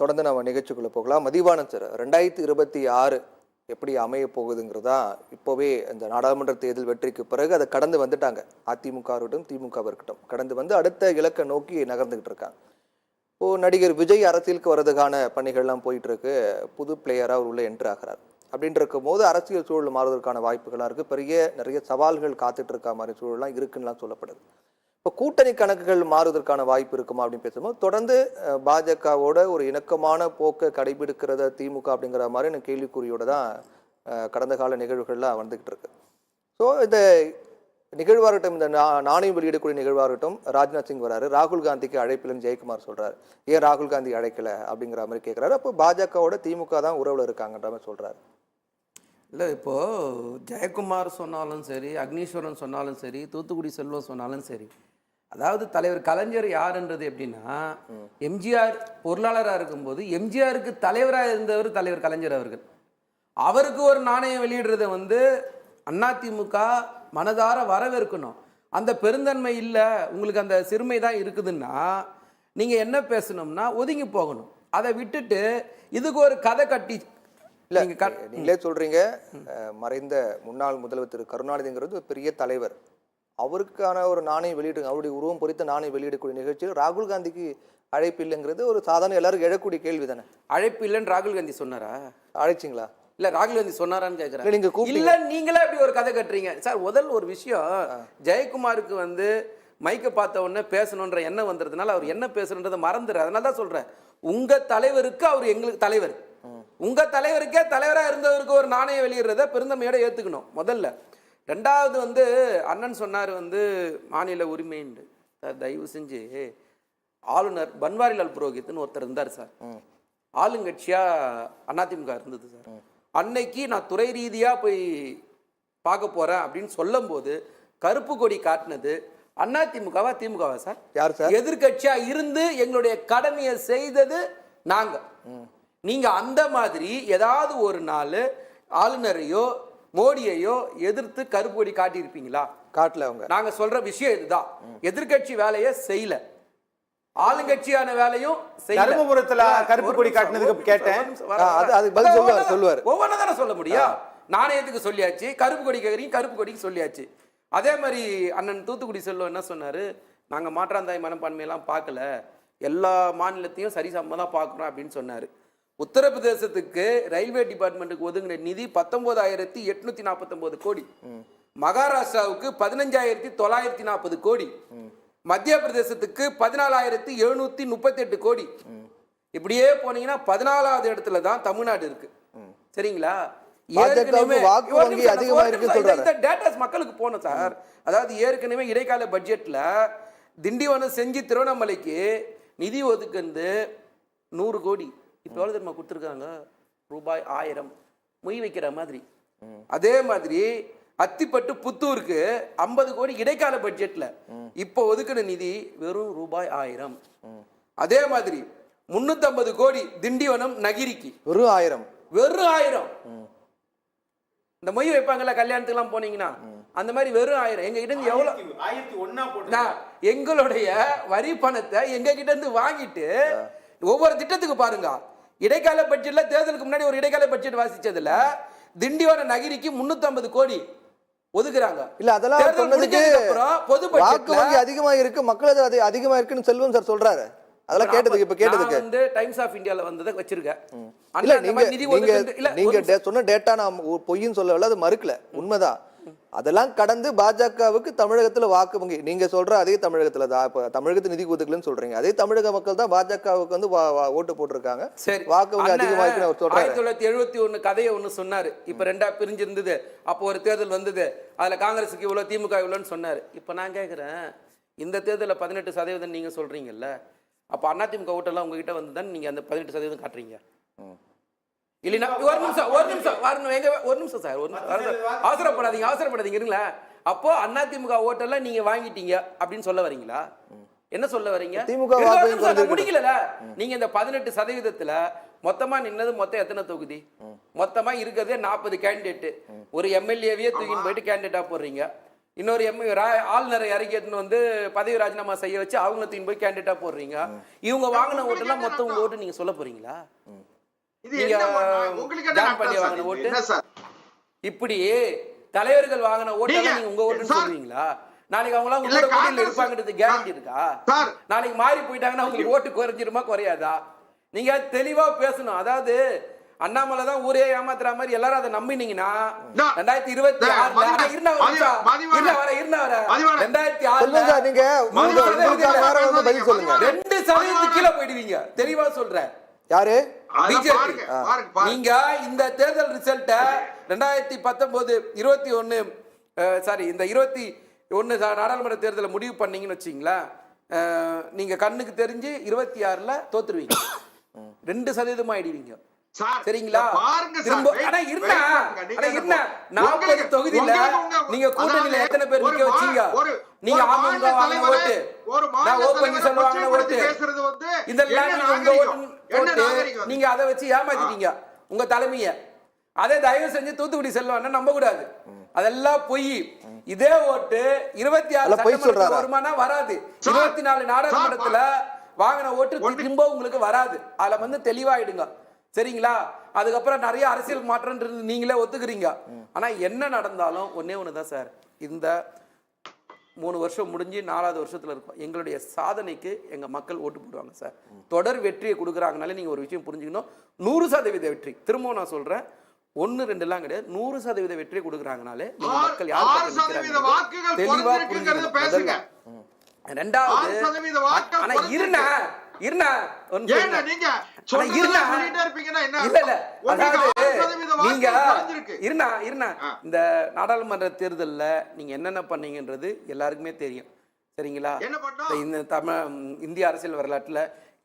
தொடர்ந்து நம்ம நிகழ்ச்சிக்குள்ள போகலாம். Mathivanan sir, 2026 எப்படி அமைய போகுதுங்கிறதா இப்போவே இந்த நாடாளுமன்ற தேர்தல் வெற்றிக்கு பிறகு அதை கடந்து வந்துட்டாங்க. அதிமுக இருக்கட்டும், திமுக இருக்கட்டும், கடந்து வந்து அடுத்த இலக்கை நோக்கி நகர்ந்துகிட்டு இருக்காங்க. இப்போ நடிகர் விஜய் அரசியலுக்கு வர்றதுக்கான பணிகள்லாம் போயிட்டு இருக்கு. புது பிளேயராக அவர் உள்ள என்ட்ரு ஆகிறார். அப்படின்ட்டு இருக்கும் போது அரசியல் சூழல் மாறுவதற்கான வாய்ப்புகளாக இருக்குது. நிறைய சவால்கள் காத்துட்டு இருக்க மாதிரி சூழலாம் இருக்குன்னுலாம் சொல்லப்படுது. இப்போ கூட்டணி கணக்குகள் மாறுவதற்கான வாய்ப்பு இருக்குமா அப்படின்னு பேசும்போது தொடர்ந்து பாஜகவோட ஒரு இணக்கமான போக்கை கடைபிடிக்கிறத திமுக அப்படிங்கிற மாதிரி கேள்விக்குறியோட தான் கடந்த கால நிகழ்வுகள்லாம் வந்துகிட்டு இருக்கு. ஸோ இந்த நிகழ்வாகட்டும், இந்த நாணயம் வெளியிடக்கூடிய நிகழ்வாகட்டும், ராஜ்நாத் சிங் வராரு, ராகுல் காந்திக்கு அழைப்பில்லைன்னு ஜெயக்குமார் சொல்றாரு. ஏன் ராகுல் காந்தி அழைக்கல அப்படிங்கிற மாதிரி கேட்குறாரு. அப்போ பாஜகவோட திமுக தான் உறவுல இருக்காங்கன்ற மாதிரி சொல்றாரு. இல்லை, இப்போது ஜெயக்குமார் சொன்னாலும் சரி, அக்னீஸ்வரன் சொன்னாலும் சரி, தூத்துக்குடி செல்வம் சொன்னாலும் சரி, அதாவது தலைவர் கலைஞர் யாருன்றது எப்படின்னா, எம்ஜிஆர் பொருளாளராக இருக்கும்போது எம்ஜிஆருக்கு தலைவராக இருந்தவர் தலைவர் கலைஞர் அவர்கள். அவருக்கு ஒரு நாணயம் வெளியிடுறதை வந்து அதிமுக மனதார வரவேற்கணும். அந்த பெருந்தன்மை இல்லை, உங்களுக்கு அந்த சிறுமை தான் இருக்குதுன்னா நீங்கள் என்ன பேசணும்னா ஒதுங்கி போகணும். அதை விட்டுட்டு இதுக்கு ஒரு கதை கட்டி இல்லை, நீங்களே சொல்றீங்க மறைந்த முன்னாள் முதல்வர் திரு கருணாநிதிங்கிறது ஒரு பெரிய தலைவர். அவருக்கான ஒரு நாணயம் வெளியிடு, அவருடைய உருவம் பொறித்த நாணயம் வெளியிடக்கூடிய நிகழ்ச்சியில் ராகுல் காந்திக்கு அழைப்பு இல்லைங்கிறது ஒரு சாதாரண எல்லாருக்கும் எழக்கூடிய கேள்வி தானே. அழைப்பு இல்லைன்னு ராகுல் காந்தி சொன்னாரா? அழைச்சிங்களா? இல்ல, ராகுல் காந்தி சொன்னாரான்னு கேட்குறேன். நீங்க இல்ல, நீங்களே அப்படி ஒரு கதை கட்டுறீங்க சார். முதல் ஒரு விஷயம், ஜெயக்குமாருக்கு வந்து மைக்கை பார்த்த உடனே பேசணுன்ற எண்ணம் வந்துறதுனால அவர் என்ன பேசணுன்றதை மறந்துடுற. அதனால தான் சொல்றேன், உங்க தலைவருக்கு அவர் எங்களுக்கு தலைவர். உங்க தலைவருக்கே தலைவராக இருந்தவருக்கு ஒரு நாணயம் வெளியிடுறத பெருந்தன்மையோட ஏத்துக்கணும் முதல்ல. ரெண்டாவது வந்து அண்ணன் சொன்னார் வந்து மாநில உரிமைன்னு. சார் தயவு செஞ்சு, ஆளுநர் பன்வாரிலால் புரோஹித்னு ஒருத்தர் இருந்தார் சார். ஆளுங்கட்சியா அதிமுக இருந்தது சார். அன்னைக்கு நான் துறை ரீதியா போய் பார்க்க போறேன் அப்படின்னு சொல்லும் போது கருப்பு கொடி காட்டினது அதிமுகவா திமுகவா சார்? யார் சார்? எதிர்கட்சியா இருந்து எங்களுடைய கடமையை செய்தது நாங்க. நீங்க அந்த மாதிரி ஏதாவது ஒரு நாள் ஆளுநரையோ மோடியையோ எதிர்த்து கருப்பு கொடி காட்டியிருப்பீங்களா? காட்டல. அவங்க நாங்க சொல்ற விஷயம் இதுதான், எதிர்கட்சி வேலையை செய்யல, ஆளுங்கட்சியான வேலையும் தர்மபுரத்துல கருப்பு கொடி காட்டினதுக்கு கேட்டேன். சொல்லுவார். ஒவ்வொன்றும் தானே சொல்ல முடியும். நாணயத்துக்கு சொல்லியாச்சு, கருப்பு கொடி கேட்குறீங்க, கருப்பு கொடிக்கு சொல்லியாச்சு. அதே மாதிரி அண்ணன் தூத்துக்குடி செல்வம் என்ன சொன்னாரு, நாங்க மாற்றாந்தாய் மனப்பான்மையெல்லாம் பார்க்கல, எல்லா மாநிலத்தையும் சரிசமமா தான் பார்க்குறோம் அப்படின்னு சொன்னாரு. உத்தரப்பிரதேசத்துக்கு ரயில்வே டிபார்ட்மெண்ட்டுக்கு ஒதுங்கின நிதி 19,849 கோடி, மகாராஷ்டிராவுக்கு 15,940 கோடி, மத்திய பிரதேசத்துக்கு 14,738 கோடி. இப்படியே போனீங்கன்னா 14வது இடத்துல தான் தமிழ்நாடு இருக்கு. சரிங்களா? மக்களுக்கு போன சார். அதாவது ஏற்கனவே இடைக்கால பட்ஜெட்ல திண்டிவனம் செஞ்சி திருவண்ணாமலைக்கு நிதி ஒதுக்குந்து 100 கோடி. இப்ப எவ்வளவு தெரியுமா கொடுத்துருக்காங்க? ரூபாய் 1000 மொய் வைக்கிற மாதிரி. அதே மாதிரி அத்திப்பட்டு புத்தூருக்கு 50 கோடி இடைக்கால பட்ஜெட்ல. இப்ப ஒதுக்கின நிதி வெறும் ரூபாய் 1000. அதே மாதிரி 350 கோடி திண்டிவனம் நகிரிக்கு. வெறும் 1000. இந்த மொய் வைப்பாங்கல்ல கல்யாணத்துக்கு எல்லாம் போனீங்கன்னா, அந்த மாதிரி வெறும் 1000. எங்க கிட்ட இருந்து எவ்வளவு, எங்களுடைய வரி பணத்தை எங்க கிட்ட இருந்து வாங்கிட்டு ஒவ்வொரு திட்டத்துக்கு பாருங்க. இடைக்கால பட்ஜெட்ல தேர்தலுக்கு முன்னாடி ஒரு இடைக்கால பட்ஜெட் வாசிச்சதுல திண்டிவன நகரிக்கு 350 கோடி ஒதுக்குறாங்க. இல்ல, அதெல்லாம் பொது பட்ஜெட் அதிகமா இருக்கு, மக்கள் அது அதிகமா இருக்குன்னு செல்வம் சார் சொல்றாரு. அதெல்லாம் கேட்டதுக்கு வந்து டைம்ஸ் ஆஃப் இந்தியால வந்ததை வச்சிருக்கேன். இல்ல, நீங்க சொன்ன டேட்டா நான் பொய்ன்னு சொல்லல, அது மறுக்கல, உண்மைதான். அதெல்லாம் கடந்து பாஜகவுக்கு தமிழகத்துல வாக்கு வங்கி நீங்க சொல்ற அதே தமிழகத்துல தான். இப்ப தமிழகத்து நிதி ஒதுக்கலன்னு சொல்றீங்க, அதே தமிழக மக்கள் தான் பாஜகவுக்கு வந்து ஓட்டு போட்டிருக்காங்க. சரி, வாக்கு வங்கி அதிகமா இருக்குன்னு அவர் சொல்றாரு. 1971 கதையை ஒண்ணு சொன்னாரு. இப்ப 2ஆ பிரிஞ்சிருந்தது. அப்போ ஒரு தேர்தல் வந்தது, அதுல காங்கிரஸுக்கு இவ்வளவு, திமுக இவ்வளவுன்னு சொன்னாரு. இப்ப நான் கேக்குறேன், இந்த தேர்தலில் 18% நீங்க சொல்றீங்கல்ல, அப்ப அதிமுக ஓட்டெல்லாம் உங்ககிட்ட வந்து தான் நீங்க அந்த 18% காட்டுறீங்க இல்லைன்னா? ஒரு நிமிஷம் சார், அவசரப்படாதீங்க இருங்களா. அப்போ அதிமுக ஓட்டெல்லாம் நீங்க வாங்கிட்டீங்க அப்படின்னு சொல்ல வரீங்களா? என்ன சொல்ல வரீங்க? முடிக்கல. நீங்க இந்த 18% மொத்தமா நின்னது மொத்தம் எத்தனை தொகுதி? மொத்தமா இருக்கிறதே 40 கேண்டிடேட். ஒரு எம்எல்ஏவே தூக்கின்னு போயிட்டு கேண்டிடேட்டா போடுறீங்க. இன்னொரு ஆளுநரை இறக்கிட்டு வந்து பதவி ராஜினாமா செய்ய வச்சு அவங்கள தூக்கி போய் கேண்டிடேட்டா போடுறீங்க. இவங்க வாங்கின ஓட்டெல்லாம் மொத்தம் உங்க ஓட்டு நீங்க சொல்ல போறீங்களா? நீங்க ஜான் பாண்டியா வாங்கின ஓட்டு, இப்படி தலைவர்கள் வாங்கின ஓட்டெல்லாம் நீங்க உங்க ஓட்டுன்னு சொல்லுவீங்களா? நாளைக்கு அவங்க உங்க கூட்டணியில இருப்பாங்கிறது கேரண்டி இருக்கா? நாளைக்கு மாறி போயிட்டாங்கன்னா உங்களுக்கு ஓட்டு குறைஞ்சிருமா குறையாதா? நீங்க தெளிவா பேசணும். அதாவது அண்ணாமலை தான் ஊரே ஏமாத்துற மாதிரி எல்லாரும் அதை நம்பினீங்கன்னா 2% கீழே போயிடுவீங்க. தெளிவா சொல்றேன். யாரு? நீங்க இந்த தேர்தல் ரிசல்ட்ட 2019 இந்த 21 நாடாளுமன்ற தேர்தலை முடிவு பண்ணீங்கன்னு வச்சீங்களா, நீங்க கண்ணுக்கு தெரிஞ்சு 26ல தோத்துருவீங்க. 2% ஆயிடுவீங்க. சரிங்களா? திரும்ப ஆனா இருந்தா 40 தொகுதியில நீங்க கூட்டணியில எத்தனை பேர் நிக்க வச்சீங்க? நீங்க அமமுக வாங்கின ஓட்டு, நான் ஓபன் சொல்லுவாங்க ஓட்டு, இதெல்லாம் நீங்க உங்க ஓட்டு நீங்க அதை வச்சு ஏமாத்திட்டீங்க உங்க தலைமைய. அதை தயவு செஞ்சு தூத்துக்குடி செல்வான்னு நம்ப கூடாது. அதெல்லாம் பொய். இதே ஓட்டு 26 வருமானா வராது. 24 நாடாளுமன்றத்துல வாங்கின ஓட்டு திரும்ப உங்களுக்கு வராது. அதுல வந்து தெளிவாயிடுங்க. சரிங்களா? அதுக்கப்புறம் நிறைய அரசியல் மாற்றம் நீங்களே ஒத்துக்கிறீங்க. ஆனா என்ன நடந்தாலும் ஒன்னே ஒண்ணுதான் சார், இந்த 3 வருஷம் முடிஞ்சு 4வது வருஷத்துல இருக்கும். எங்களுடைய சாதனைக்கு எங்க மக்கள் ஓட்டு போடுவாங்க சார். தொடர் வெற்றியை கொடுக்குறாங்கனாலே நீங்க ஒரு விஷயம் புரிஞ்சுக்கணும். 100% வெற்றி. திரும்பவும் நான் சொல்றேன், 1-2 கிடையாது, 100% வெற்றியை கொடுக்குறாங்கனாலே மக்கள் யார் தெளிவா புரிஞ்சுக்கணும். ரெண்டாவது, ஆனா இந்த நாடாளுமன்ற தேர்தல்ல நீங்க என்னென்ன பண்ணீங்கன்றது எல்லாருக்குமே தெரியும். சரிங்களா? இந்த இந்திய அரசியல் வரலாற்றுல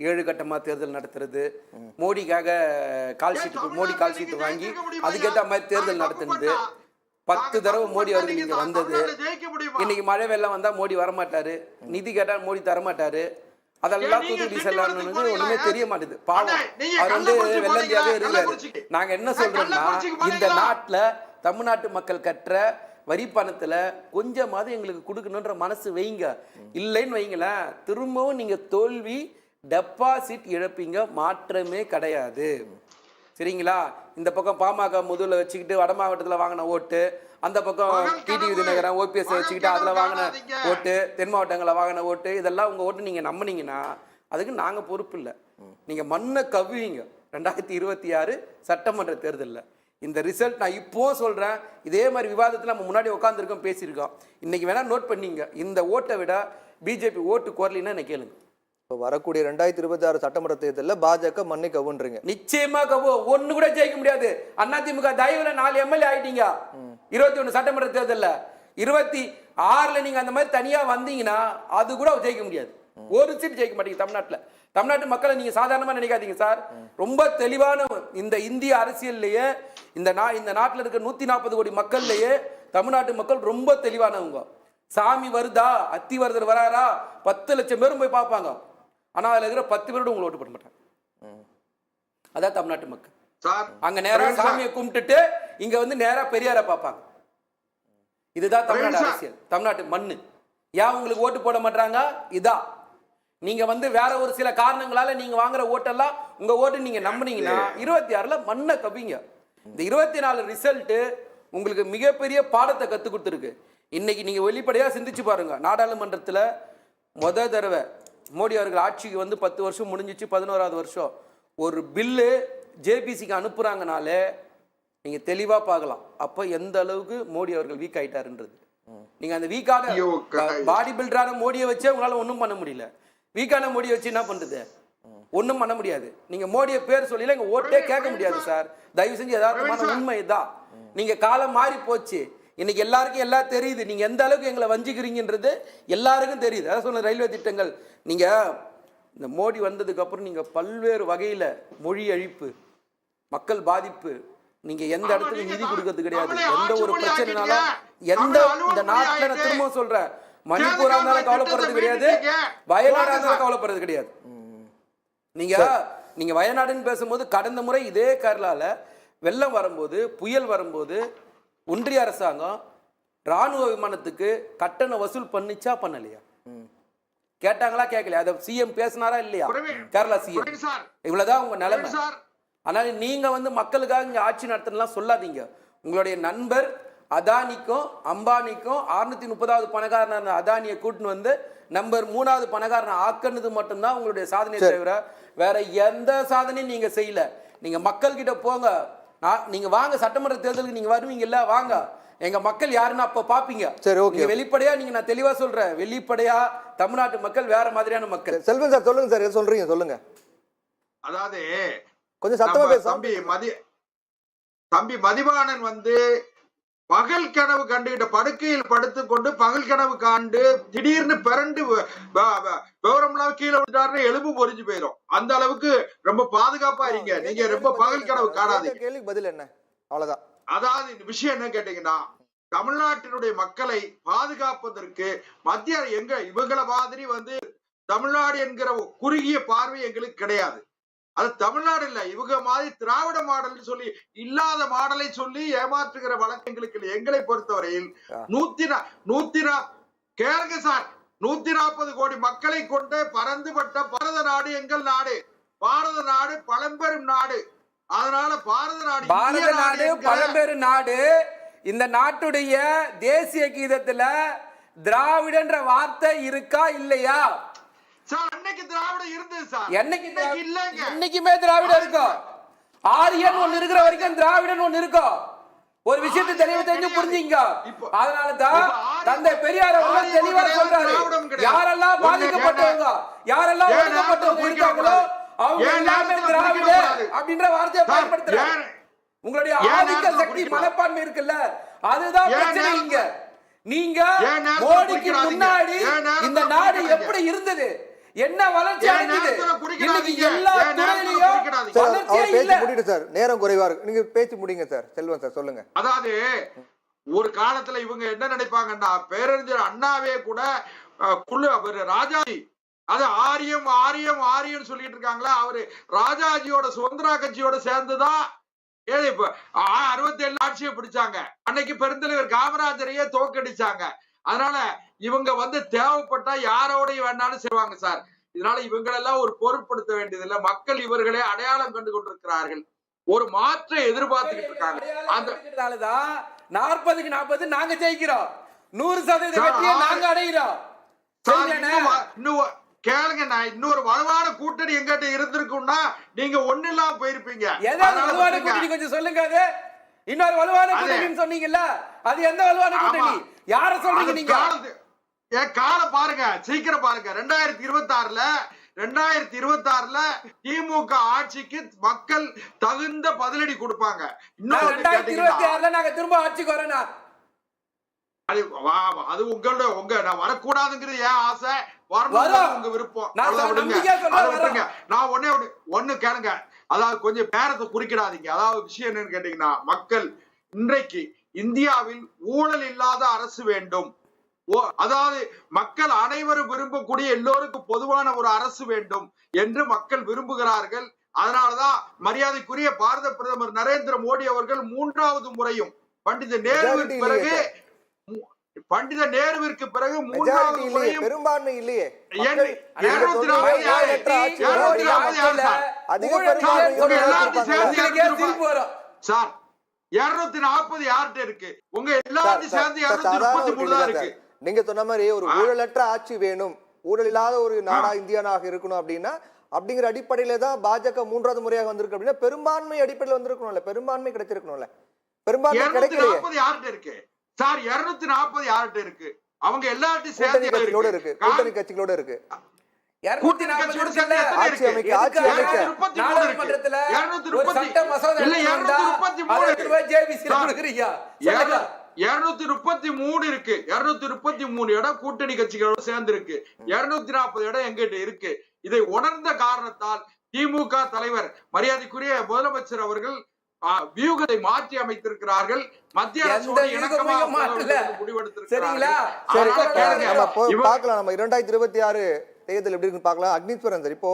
7 கட்டமா தேர்தல் நடத்துறது, மோடிக்காக மோடி கால் ஷீட் வாங்கி அதுக்கேற்ற மாதிரி தேர்தல் நடத்துனது, 10 தடவை மோடி அவர்கள் இங்க வந்தது. இன்னைக்கு மழை வெள்ளம் வந்தா மோடி வரமாட்டாரு, நிதி கேட்டா மோடி தரமாட்டாரு. அதெல்லாம் தூத்துக்குடி செல்வான்னு ஒண்ணுமே தெரிய மாட்டேது. பாவம், அவர் வந்து வெள்ளந்தியாவே இருக்காரு. நாங்க என்ன சொல்றோம்னா, இந்த நாட்டுல தமிழ்நாட்டு மக்கள் கட்டுற வரி பணத்துல கொஞ்சமாவது எங்களுக்கு கொடுக்கணும்ன்ற மனசு வைங்க. இல்லைன்னு வைங்களேன், திரும்பவும் நீங்க தோல்வி, டெபாசிட் இழப்பீங்க. மாற்றமே கிடையாது. சரிங்களா? இந்த பக்கம் பாமக முதல்ல வச்சுக்கிட்டு வட மாவட்டத்துல வாங்கின ஓட்டு, அந்த பக்கம் டிடிவி தினகரன் ஓபிஎஸ் வச்சுக்கிட்டு அதுல வாங்கின ஓட்டு, தென் மாவட்டங்களை வாங்கின ஓட்டு, இதெல்லாம் உங்க ஓட்டு நீங்க நம்பினீங்கன்னா அதுக்கு நாங்க பொறுப்பு இல்லை. நீங்க மண்ணை கவ்விங்க. 2026 சட்டமன்ற தேர்தலில் இந்த ரிசல்ட் நான் இப்போ சொல்றேன். இதே மாதிரி விவாதத்தில் நம்ம முன்னாடி உட்காந்துருக்கோம், பேசியிருக்கோம். இன்னைக்கு வேணா நோட் பண்ணிங்க, இந்த ஓட்டை விட பிஜேபி ஓட்டு குறலின்னா என்ன கேளுங்க. வரக்கூடிய 2026 சட்டமன்ற தேர்தலில் பாஜக மண்ணை கவுன்றீங்க. நிச்சயமா கவு. ஒண்ணு கூட ஜெயிக்க முடியாது. அதிமுக தயவுல 4 எம்எல்ஏ ஆயிட்டீங்க 21 சட்டமன்ற தேர்தலில். 26ல நீங்க அந்த மாதிரி தனியா வந்தீங்கன்னா அது கூட ஜெயிக்க முடியாது. ஒரு சீட் ஜெயிக்க மாட்டீங்க தமிழ்நாட்டுல. தமிழ்நாட்டு மக்களை நீங்க சாதாரணமா நினைக்காதீங்க சார். ரொம்ப தெளிவான இந்த இந்திய அரசியல்லையே, இந்த நாட்டில் இருக்க 140 கோடி மக்கள்லயே தமிழ்நாட்டு மக்கள் ரொம்ப தெளிவானவங்க. சாமி வருதா, அத்திவரதர் வராரா, 10 லட்சம் பேரும் போய் பார்ப்பாங்க. ஆனா அதுல இருக்கிற 10 பேரோட உங்களை ஓட்டு போட மாட்டாங்க. அதான் தமிழ்நாட்டு மக்கள். அங்க நேரா சாமியை கும்பிட்டுட்டு இங்க வந்து நேரா பெரியார பார்ப்பாங்க. இதுதான் தமிழ்நாடு அரசியல், தமிழ்நாட்டு மண்ணு. ஏன் உங்களுக்கு ஓட்டு போட மாட்டாங்க? இதான் நீங்க வந்து வேற ஒரு சில காரணங்களால நீங்க வாங்குற ஓட்டெல்லாம் உங்க ஓட்டு நீங்க நம்பினீங்கன்னா 26ல மண்ணை கவிங்க. இந்த 24 ரிசல்ட் உங்களுக்கு மிகப்பெரிய பாடத்தை கத்து கொடுத்துருக்கு. இன்னைக்கு நீங்க வெளிப்படையா சிந்திச்சு பாருங்க. நாடாளுமன்றத்துல முத தடவை மோடி அவர்கள் ஆட்சிக்கு வந்து 10 வருஷம் முடிஞ்சிச்சு, 11வது வருஷம் ஒரு பில்லு ஜேபிசிக்கு அனுப்புறாங்கனாலே நீங்க தெளிவா பார்க்கலாம் அப்ப எந்த அளவுக்கு மோடி அவர்கள் வீக் ஆயிட்டாருன்றது. நீங்க அந்த வீக்கான பாடி பில்டரான மோடியை வச்சே உங்களால ஒன்றும் பண்ண முடியல. வீக்கான மோடியை வச்சு என்ன பண்றது? ஒன்றும் பண்ண முடியாது. நீங்க மோடியை பேர் சொல்லல எங்க ஓட்டே கேட்க முடியாது சார். தயவு செஞ்சு யதார்த்தமான உண்மை தான். நீங்க காலம் மாறி போச்சு. இன்னைக்கு எல்லாருக்கும் எல்லாம் தெரியுது. நீங்க எந்த அளவுக்கு எங்களை வஞ்சிக்கிறீங்கன்றது எல்லாருக்கும் தெரியுது. அதான் சொன்ன ரயில்வே திட்டங்கள். நீங்க இந்த மோடி வந்ததுக்கு அப்புறம் நீங்க பல்வேறு வகையில மொழி அழிப்பு, மக்கள் பாதிப்பு, நீங்க எந்த இடத்துக்கு நிதி கொடுக்கறது கிடையாது. எந்த ஒரு பிரச்சனைனாலும் இந்த நாட்டுல நான் திரும்ப சொல்றேன், மணிப்பூரா இருந்தாலும் கவலைப்படுறது கிடையாது, வயநாடா இருந்தாலும் கவலைப்படுறது கிடையாது. நீங்க வயநாடுன்னு பேசும்போது கடந்த முறை இதே கேரளால வெள்ளம் வரும்போது, புயல் வரும்போது ஒன்றிய அரசாங்கம் ராணுவ விமானத்துக்கு கட்டண வசூல் பண்ணிச்சா பண்ணலையா? கேட்டாங்களா கேட்கலையா? அதை சிஎம் பேசினாரா இல்லையா? கேரளா சிஎம். இவ்வளவுதான் உங்க நிலைமை. அதனால நீங்க மக்களுக்காக இங்க ஆட்சி நடத்தலாம் சொல்லாதீங்க. உங்களுடைய நண்பர் அதானிக்கும் அம்பானிக்கும் 630வது பணக்காரனான அதானியை கூட்டின்னு நம்பர் 3வது பணக்காரனை ஆக்குனது மட்டும்தான் உங்களுடைய சாதனை தவிர வேற எந்த சாதனையும் நீங்க செய்யல. நீங்க மக்கள் கிட்ட போங்க, நீங்க வாங்க, சட்டமன்ற தேர்தலுக்கு நீங்க வருவீங்கல்ல, வாங்க, எங்க மக்கள் யாருன்னு அப்ப பாப்பீங்க. சரி, ஓகே. வெளிப்படையா நான் தெளிவா சொல்றேன், வெளிப்படையா தமிழ்நாட்டு மக்கள் வேற மாதிரியான மக்கள். செல்வன் சார் சொல்லுங்க சார், எது சொல்றீங்க சொல்லுங்க. அதாவது கொஞ்சம் சத்தமா பேச. தம்பி மதிவாணன் பகல் கனவு கண்டுகிட்ட படுக்கையில் படுத்துக்கொண்டு பகல் கனவு காண்டு திடீர்னு பிறண்டு விவரம்லாம் கீழே விட்டாருன்னு எலும்பு பொறிஞ்சு போயிடும். அந்த அளவுக்கு ரொம்ப பாதுகாப்பா இருங்க. நீங்க ரொம்ப பகல் கனவு காணாதீங்க. கேள்விக்கு பதில் என்ன? அவ்வளவுதான். அதாவது இந்த விஷயம் என்ன கேட்டீங்கன்னா, தமிழ்நாட்டினுடைய மக்களை பாதுகாப்பதற்கு மத்திய இவங்கள மாதிரி தமிழ்நாடு என்கிற குறுகிய பார்வை எங்களுக்கு கிடையாது. அது தமிழ்நாடு இல்ல, இவங்க மாதிரி திராவிட மாடல் சொல்லி இல்லாத மாடலை சொல்லி ஏமாற்றுகிற வழக்கு எங்களுக்கு இல்லை. எங்களை பொறுத்தவரையில் 140 கோடி மக்களை கொண்டு பறந்துபட்ட பாரத நாடு எங்கள் நாடு. பாரத நாடு பழம்பெரும் நாடு. அதனால பாரத நாடு பழம்பெரும் நாடு. இந்த நாட்டுடைய தேசிய கீதத்துல திராவிடன்ற வார்த்தை இருக்கா இல்லையா? அன்னைக்கு திராவிடம் இருந்தது சார். என்னைக்குமே திராவிடம் இருக்கும். ஆரியன் ஒன்னு இருக்கிற வரைக்கும் திராவிடன் ஒன்னு இருக்கும். ஒரு விஷயத்தை தெரிஞ்சு புரிஞ்சுங்க. அதனாலதான் தந்தை பெரியார் அவர்கள் தெளிவா சொல்றாரு, யாரெல்லாம் பாதிக்கப்பட்டவங்க, யாரெல்லாம் ஒடுக்கப்பட்டவங்க இருக்காங்களோ அவங்க எல்லாமே திராவிட அப்படின்ற வார்த்தையை பயன்படுத்துறாங்க. உங்களுடைய ஆதிக்க சக்தி மனப்பான்மை இருக்குல்ல, அதுதான் பிரச்சனை இங்க. நீங்க மோடிக்கு முன்னாடி இந்த நாடு எப்படி இருந்தது, என்ன வளர்ச்சி அடைஞ்சது, இன்னைக்கு எல்லா துறையிலயும் வளர்ச்சியே இல்ல. முடிங்க சார், நேரம் குறைவா இருக்கு. நீங்க பேசி முடிங்க சார். செல்வன் சார் சொல்லுங்க. அதாவது ஒரு காலத்துல இவங்க என்ன நினைப்பாங்கன்னா, பேரறிஞர் அண்ணாவே கூட ராஜாஜி அது ஆரியம் ஆரியம் ஆரியம் சொல்லிட்டு இருக்காங்களா, அவரு ராஜாஜியோட சுதந்திரா கட்சியோட சேர்ந்துதான் 67 ஆட்சியை பிடிச்சாங்க. அன்னைக்கு பெருந்தலைவர் காமராஜரையே தோக்கடிச்சாங்க. அதனால இவங்க தேவைப்பட்டா யாரோடையும் வேணாலும் செய்வாங்க சார். இதனால இவங்களெல்லாம் ஒரு பொருட்படுத்த வேண்டியதில்லை. மக்கள் இவர்களே அடையாளம் கண்டு கொண்டிருக்கிறார்கள், ஒரு மாற்றை எதிர்பார்த்துக்கிட்டு இருக்காங்க. அதனாலதான் 40க்கு 40 நாங்க ஜெயிக்கிறோம், 100% வெற்றியை நாங்க அடைகிறோம். கேளுங்க, நான் இன்னொரு வலுவான கூட்டணி எங்கிட்ட இருந்திருக்கும்னா நீங்க ஒண்ணு இல்லாம போயிருப்பீங்க. வலுவான கூட்டணி கொஞ்சம் சொல்லுங்க. அது இன்னொரு வலுவான கூட்டணி சொன்னீங்கல்ல, அது எந்த வலுவான கூட்டணி, யார சொல்றீங்க நீங்க? காலம் பாருங்க, சீக்கிரம் பாருங்க. 2026ல திமுக ஆட்சிக்கு மக்கள் தகுந்த பதிலடி கொடுப்பாங்க. இன்னும் 2026ல நாங்க திரும்ப ஆட்சிக்கு வரணும். அது உங்க நான் வரக்கூடாதுங்கிறது ஏன் ஆசை, உங்க விருப்பம். நான் ஒண்ணு கேளுங்க, அதாவது கொஞ்சம் பேரத்தை குறிக்கிடாதீங்க. அதாவது விஷயம் என்னன்னு கேட்டீங்கன்னா, மக்கள் இன்றைக்கு இந்தியாவில் ஊழல் இல்லாத அரசு வேண்டும். அதாவது மக்கள் அனைவரும் விரும்பக்கூடிய எல்லோருக்கும் பொதுவான ஒரு அரசு வேண்டும் என்று மக்கள் விரும்புகிறார்கள். அதனாலதான் மரியாதைக்குரிய பாரத பிரதமர் நரேந்திர மோடி அவர்கள் 3வது முறையும் பண்டித நேருவிற்கு பிறகு 3வது முறையும் பெரும்பான்மை இல்லையே, சார் 240 யார்கிட்ட இருக்கு? உங்க எல்லாத்தையும் சேர்ந்து 233 தான் இருக்கு. நீங்க சொன்ன மாதிரி ஒரு ஊழலற்ற ஆட்சி வேணும், ஊழல் இல்லாத ஒரு நாடா இந்தியானாக இருக்கணும் அப்படின்னா, அப்படிங்கிற அடிப்படையில தான் பாஜக 3வது முறையாக வந்திருக்கு. அப்படின்னா பெரும்பான்மை அடிப்படையில் வந்திருக்கணும்ல, பெரும்பான்மை கிடைச்சிருக்கணும்ல. பெரும்பான்மை கிடைக்கலையே. 240 யார்கிட்ட இருக்கு சார்? 240 யார்கிட்ட இருக்கு? அவங்க எல்லாத்தையும் சேர்ந்து கட்சிகளோட இருக்கு, கூட்டணி கட்சிகளோட இருக்கு. இருக்கு. 233 இடம் கூட்டணி கட்சிகளோட சேர்ந்து இருக்கு. 240 இடம் எங்கிட்ட இருக்கு. இதை உணர்ந்த காரணத்தால் திமுக தலைவர் மரியாதைக்குரிய முதலமைச்சர் அவர்கள் வியூகத்தை மாற்றி அமைத்திருக்கிறார்கள். மத்திய அரசோட இணக்கமாக முடிவெடுத்திருக்கிறார்கள். நம்ம 2026 தேர்தல் எப்படி இருக்குன்னு பார்க்கலாம். அக்னீஸ்வரன் சார், இப்போ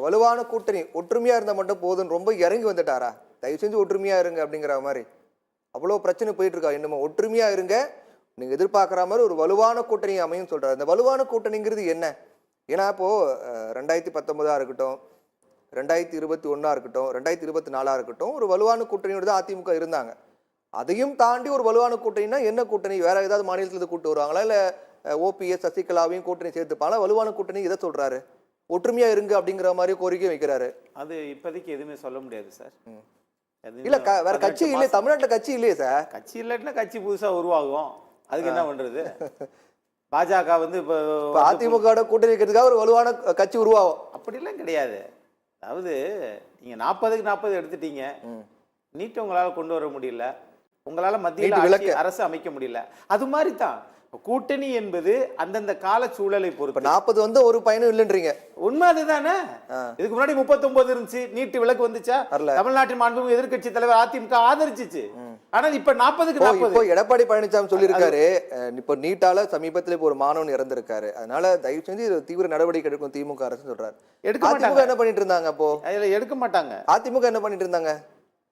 வலுவான கூட்டணி ஒற்றுமையா இருந்தா மட்டும் போதும் ரொம்ப இறங்கி வந்துட்டாரா? தயவு செஞ்சு ஒற்றுமையா இருங்க அப்படிங்கிற மாதிரி அவ்வளவு பிரச்சனை போயிட்டு இருக்கா? இன்னும் ஒற்றுமையா இருங்க, நீங்க எதிர்பார்க்குற மாதிரி ஒரு வலுவான கூட்டணி அமையும் சொல்றாரு. இந்த வலுவான கூட்டணிங்கிறது என்ன? ஏன்னா இப்போ 2019 இருக்கட்டும், 2021 இருக்கட்டும், 2024 இருக்கட்டும், ஒரு வலுவான கூட்டணியோட தான் அதிமுக இருந்தாங்க. அதையும் தாண்டி ஒரு வலுவான கூட்டணினா என்ன கூட்டணி? வேற ஏதாவது மாநிலத்துல கூட்டு வருவாங்களா, இல்ல ஓபிஎஸ் சசிகலாவையும் கூட்டணி சேர்த்துப்பாங்களா? வலுவான கூட்டணி இதை சொல்றாரு, ஒற்றுமையா இருங்க அப்படிங்கிற மாதிரி கோரிக்கை வைக்கிறாரு. அது இப்போதைக்கு எதுவுமே சொல்ல முடியாது சார். இல்ல வேற கட்சி இல்லையே, தமிழ்நாட்டுல கட்சி இல்லையே சார். கட்சி இல்லாட்டினா கட்சி புதுசா உருவாகும், அதுக்கு என்ன பண்றது? பாஜக வந்து இப்போ அதிமுக கூட்டணி வைக்கிறதுக்காக ஒரு வலுவான கட்சி உருவாகும் அப்படிலாம் கிடையாது. அதாவது நீங்க 40க்கு 40 எடுத்துட்டீங்க, நீட்டு உங்களால கொண்டு வர முடியல, உங்களால மத்தியில் அரசு அமைக்க முடியல. அது மாதிரி தான் கூட்டணி என்பது அந்தந்த கால சூழலை பொறுத்து. 40 வந்து ஒரு பயனும் இல்லைன்றீங்க. உண்மை அதுதானே. இதுக்கு முன்னாடி 39 இருந்துச்சு, நீட்டு விலக்கு வந்துச்சா? தமிழ்நாட்டின் மாண்புமிகு எதிர்க்கட்சி தலைவர் அதிமுக ஆதரிச்சிச்சு. ஆனா இப்ப 40க்கு 40. இப்போ எடப்பாடி பழனிசாமி சொல்லியிருக்காரு, இப்போ நீட்டால சமீபத்தில் இப்போ ஒரு மாணவன் இறந்திருக்காரு, அதனால தயவு செஞ்சு தீவிர நடவடிக்கை எடுக்கும் திமுக அரசு சொல்றாரு. அதிமுக என்ன பண்ணிட்டு இருந்தாங்க? அப்போ எடுக்க மாட்டாங்க. அதிமுக என்ன பண்ணிட்டு இருந்தாங்க?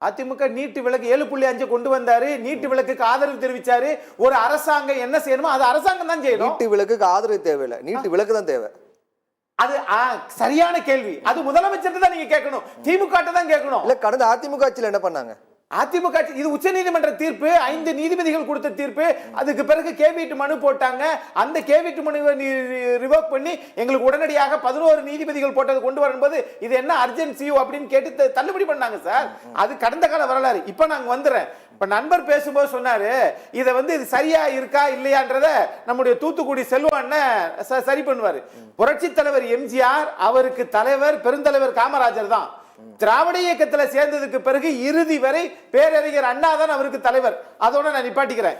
அதிமுக நீட்டு விலக்கு 7.5 கொண்டு வந்தாரு, நீட்டு விலக்குக்கு ஆதரவு தெரிவிச்சாரு. ஒரு அரசாங்கம் என்ன செய்யணுமோ அது அரசாங்கம் தான் செய்யணும். நீட்டு விலக்குக்கு ஆதரவு தேவையில்லை, நீட்டு விலக்கு தான் தேவை. அது சரியான கேள்வி. அது முதலமைச்சர் தான் நீங்க கேட்கணும், திமுக தான் கேட்கணும். இல்ல கடந்த அதிமுக ஆட்சியில் என்ன பண்ணாங்க? அதிமுக இது உச்சநீதிமன்ற தீர்ப்பு, 5 நீதிபதிகள் கொடுத்த தீர்ப்பு. அதுக்கு பிறகு கேவிட் மனு போட்டாங்க. அந்த கேவிட் மனுவை ரிவோக் பண்ணி எங்களுக்கு உடனடியாக 11 நீதிபதிகள் போட்டது கொண்டு வரும்போது இது என்ன அர்ஜென்சியோ அப்படின்னு கேட்டு தள்ளுபடி பண்ணாங்க சார். அது கடந்த கால வரலாறு. இப்ப நாங்க வந்துடுறேன். இப்ப நண்பர் பேசும்போது சொன்னாரு, இதை வந்து இது சரியா இருக்கா இல்லையான்றத நம்முடைய தூத்துக்குடி செல்வம் சரி பண்ணுவாரு. புரட்சி தலைவர் எம்ஜிஆர், அவருக்கு தலைவர் பெருந்தலைவர் காமராஜர் தான். திராவிட இயக்கத்துல சேர்ந்ததுக்கு பிறகு இறுதி வரை பேரறிஞர் அண்ணா தான் அவருக்கு தலைவர். அதோட நான் நிப்பாட்டிக்கிறேன்.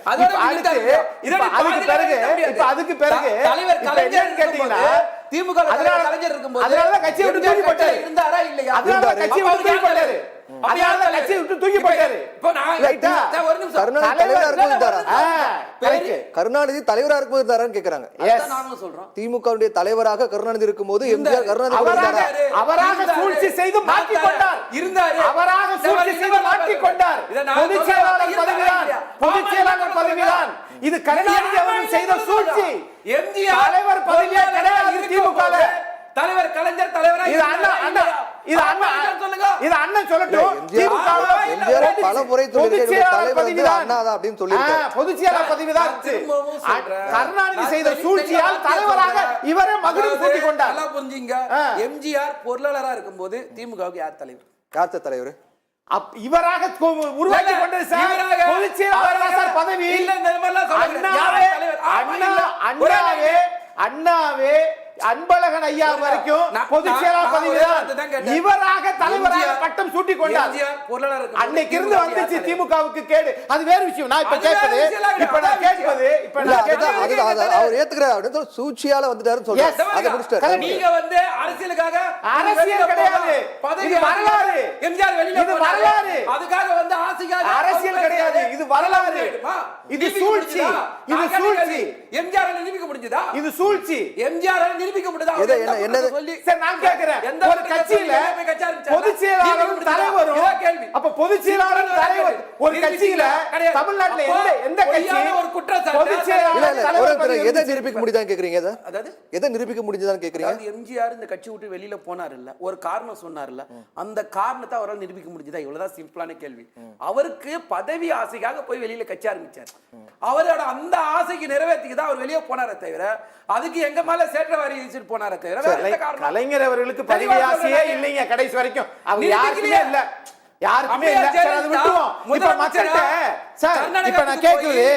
அதுக்கு பிறகு கேட்டீங்கன்னா திமுக கலைஞர் இருக்கும்போது அதனால கட்சியை விட்டு தூக்கி போட்டாரு. இருந்தாரா இல்லையா? அதனால கட்சியை விட்டு தூக்கி போட்டாரு. அதனால கட்சியை விட்டு தூக்கி போட்டாரு. இப்போ நான் ஒரு நிமிஷம் கருணாநிதி தலைவரா இருக்கும்போது இருந்தாரான்னு கேக்குறாங்க. நாங்களும் சொல்றோம், திமுக தலைவராக கருணாநிதி இருக்கும்போது எம்ஜிஆர் கருணாநிதி அவராக சூழ்ச்சி செய்து மாற்றிக் கொண்டார். இருந்தாரு, அவராக சூழ்ச்சி செய்து மாற்றிக் கொண்டார். பொதுச் செயலாளர் பதவிதான், பொதுச் செயலாளர் பதவிதான். இது கருணாநிதி அவர்கள் செய்த சூழ்ச்சி. எம்ஜிஆர் தலைவர் பதவியே கிடையாது திமுக. தலைவர் கலைஞர் தலைவரா இது அண்ணன் சொல்லட்டும். பல முறை பொதுச் செயலாளர் பதவிதான். கருணாநிதி செய்த சூழ்ச்சியால் தலைவராக இவரே மகுடம் சூட்டிக் கொண்டார். நல்லா புரிஞ்சுங்க. எம்ஜிஆர் பொருளாளரா இருக்கும்போது திமுகவுக்கு யார் தலைவர்? யார் தலைவர்? இவராக உருவாக்கி கொண்டது சார். பொதுச் செயலாளர் பதவி அண்ணாவே அன்பழகன் ஐயா வரைக்கும் பொதுச் செயலாளர் பதவிதான். இவராக தலைவராக பட்டம் சூட்டிக் கொண்டார். அன்னைக்கு இருந்து வந்துச்சு திமுகவுக்கு கேடு. அது வேற விஷயம். நான் இப்ப கேட்பது அவர் ஏத்துக்கிறார். சூழ்ச்சியால வந்துட்டாருன்னு சொல்றாரு. அதை முடிச்சிட்டாரு. நீங்க வந்து அரசியலுக்காக அரசியல் கிடையாது, பதவி வரலாறு. எம்ஜிஆர் வெளியில இது வரலாறு. அதுக்காக வந்து ஆசைக்காக அரசியல் கிடையாது, இது வரலாறு. இது சூழ்ச்சி, இது சூழ்ச்சி. எம்ஜிஆர் நிரூபிக்க முடிஞ்சதா? இது சூழ்ச்சி. எம்ஜிஆர் நிரூபிக்க முடியுதா? சரி, நான் கேக்குறேன். ஒரு கட்சியில பொதுச் செயலாளரும் தலைவரும், அப்ப பொதுச் செயலாளரும் தலைவர் ஒரு கட்சியில தமிழ்நாட்டுல எந்த கட்சி ஒரு குற்றச்சாட்டு பொதுச் செயலாளர் எதை நிரூபிக்க முடியுதான்னு கேக்குறீங்க? அதாவது எதை நிரூபிக்க முடிஞ்சதான்னு கேக்குறீங்க? எம்ஜிஆர் இந்த கட்சி விட்டு வெளியில போனார் இல்ல, ஒரு காரணம் சொன்னார் இல்ல, அந்த காரணத்தை அவரால் நிரூபிக்க முடிஞ்சதா? இவ்வளவுதான் சிம்பிளான கேள்வி. அவருக்கு பதவி ஆசைக்காக போய் வெளியில கட்சி ஆரம்பிச்சார். அவரோட அந்த ஆசைக்கு நிறைவேற்றிக்கு தான் அவர் வெளியே போனாரே தவிர அதுக்கு எங்க மேல சேற்றவாரி வீசிட்டு போனாரே தவிர கலைஞர் அவர்களுக்கு பதவி ஆசையே இல்லைங்க கடைசி வரைக்கும். அவங்க யாருக்குமே இல்ல, யாருக்குமே இல்ல. அது விட்டுவோம். இப்ப மக்கள்கிட்ட சார் இப்ப நான் கேக்குது,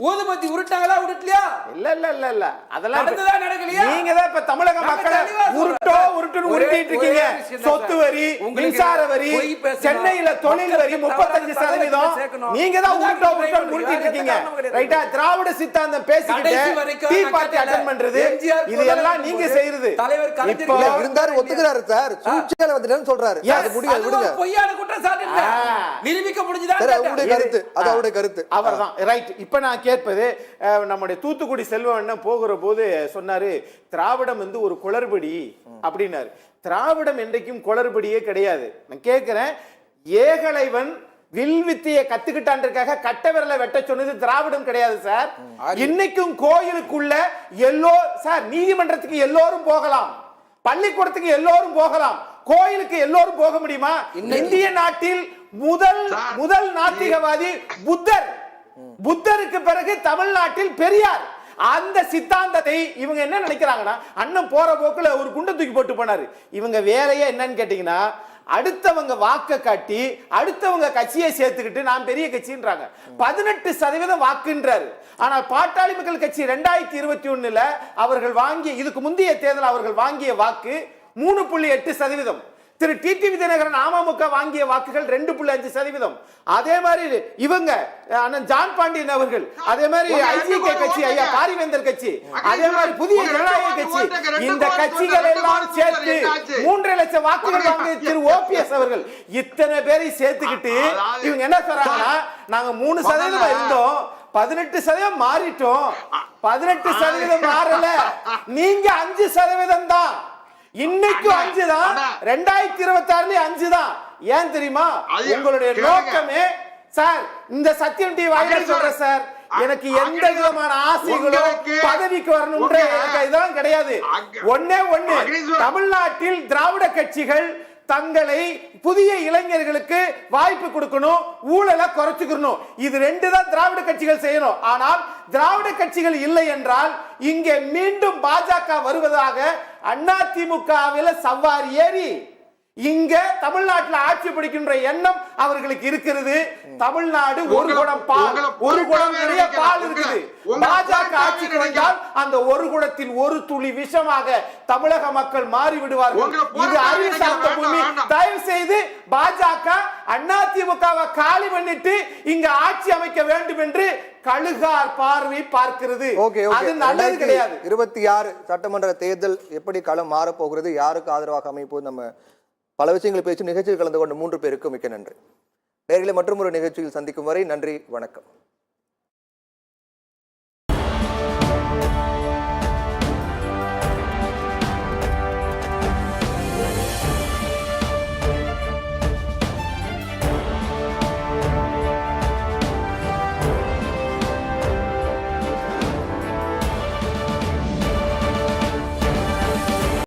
ஊதுபத்தி உருட்டாங்களா உருட்டலையா? இல்ல இல்ல இல்ல இல்ல அதெல்லாம் நடக்கலையா? நீங்க தான் இப்ப தமிழக மக்களை உருட்டுன்னு உருட்டிட்டு இருக்கீங்க. சொத்து வரி, மின்சார வரி, சென்னையில தொழில் வரி 35%. நீங்க தான் உருட்டுன்னு உருட்டிட்டு இருக்கீங்க. ரைட்டா? திராவிட சித்தாந்தம் பேசிக்கிட்டு டீ பார்ட்டி அட்டெண்ட் பண்றது, இது எல்லாம் நீங்க செய்யறது. தலைவர் கலைஞர் இருந்தாரு, ஒத்துக்கிறாரு சார். சூழ்ச்சியால வந்துட்டாருன்னு சொல்றாரு. அது முடியாது, விடுங்க. பொய்யான குற்றச்சாட்டு இல்ல, நிரூபிக்க முடிஞ்சதா? அவருடைய கருத்து, அது அவருடைய கருத்து. அவர்தான் ரைட். இப்ப நான் கேட்பது, நம்முடைய தூத்துக்குடி செல்வம் போகிற போது சொன்னாரு, திராவிடம் வந்து ஒரு குளறுபடி அப்படின்னாரு. திராவிடம் என்றைக்கும் குளறுபடியே கிடையாது. நான் கேட்கிறேன், ஏகலைவன் வில் வித்தையை கத்துக்கிட்டான்றதுக்காக கட்ட விரலை வெட்ட சொன்னது திராவிடம் கிடையாது சார். இன்னைக்கும் கோயிலுக்குள்ள சார் நீதிமன்றத்துக்கு எல்லோரும் போகலாம், பள்ளிக்கூடத்துக்கு எல்லோரும் போகலாம், கோயிலுக்கு எல்லோரும் போக முடியுமா? இந்திய நாட்டில் முதல் நாத்திகவாதி புத்தர். புத்தருக்கு பிறகு தமிழ்நாட்டில் பெரியார். அந்த சித்தாந்தத்தை இவங்க என்ன நினைக்கிறாங்கன்னா, அண்ணன் போற போக்குல ஒரு குண்டை தூக்கி போட்டு போனாரு. இவங்க வேலையே என்னன்னு கேட்டீங்கன்னா, அடுத்தவங்க வாக்க காட்டி அடுத்தவங்க கட்சியை சேர்த்துக்கிட்டு நான் பெரிய கட்சின்றாங்க. 18% வாக்குன்றாரு. ஆனால் பாட்டாளி மக்கள் கட்சி 2021 அவர்கள் வாங்கிய, இதுக்கு முந்தைய தேர்தல் அவர்கள் வாங்கிய வாக்கு 3.8%. திரு டிடிவி தினகரன் அமமுக வாங்கிய வாக்குகள் 2.5%. அதே மாதிரி இவங்க அண்ணன் ஜான் பாண்டியன் அவர்கள், அதே மாதிரி ஐஜிகே கட்சி ஐயா பாரிவேந்தர் கட்சி, அதே மாதிரி புதிய ஜனநாயக கட்சி, இந்த கட்சிகள் எல்லாம் சேர்த்து 3 லட்சம் வாக்குகள் வாங்கிய திரு ஓபிஎஸ் அவர்கள், இத்தனை பேரை சேர்த்துக்கிட்டு இவங்க என்ன சொல்றாங்கன்னா, நாங்க 3% இருந்தோம், 18% மாறிட்டோம். 18% மாறல, நீங்க 5% தான். இன்னைக்கும் 5 தான், 2026 5 தான். ஏன் தெரியுமா? உங்களுடைய நோக்கமே சார், இந்த சத்தியம் டிவி வாயிலா சொல்றேன் சார், எனக்கு எந்த விதமான ஆசைகளும் பதவிக்கு வரணும்ன்ற எனக்கு இதெல்லாம் கிடையாது. ஒண்ணே ஒண்ணு, தமிழ்நாட்டில் திராவிட கட்சிகள் தங்களை புதிய இளைஞர்களுக்கு வாய்ப்பு கொடுக்கணும், ஊழலை குறைச்சுக்கணும். இது 2 தான் திராவிட கட்சிகள் செய்யணும். ஆனால் திராவிட கட்சிகள் இல்லை என்றால் இங்கே மீண்டும் பாஜக வருவதாக அதிமுகவில சவாரி ஏறி இங்க தமிழ்நாட்டில் ஆட்சி பிடிக்கின்ற எண்ணம் அவர்களுக்கு இருக்கிறது. தமிழ்நாடு ஒரு குடம் பால், ஒரு குடம் நிறைய பால் இருக்குது. பாஜக ஆட்சிக்கு வந்தால் அந்த ஒரு குடத்தில் ஒரு துளி விஷமாக தமிழக மக்கள் மாறி விடுவார்கள். இது அறிவு சார்ந்த பூமி. தயவு செய்து பாஜக அதிமுகவை காலி பண்ணிட்டு இங்க ஆட்சி அமைக்க வேண்டும் என்று கழுகார் பார்வை பார்க்கிறது. அது நல்லது கிடையாது. 26 சட்டமன்ற தேர்தல் எப்படி களம் மாற போகிறது, யாருக்கு ஆதரவாக அமைப்போது, நம்ம பல விஷயங்களை பேசி நிகழ்ச்சியில் கலந்து கொண்ட 3 பேருக்கும் மிக்க நன்றி. நேர்களை மற்றும் ஒரு நிகழ்ச்சியில் சந்திக்கும் வரை நன்றி, வணக்கம்.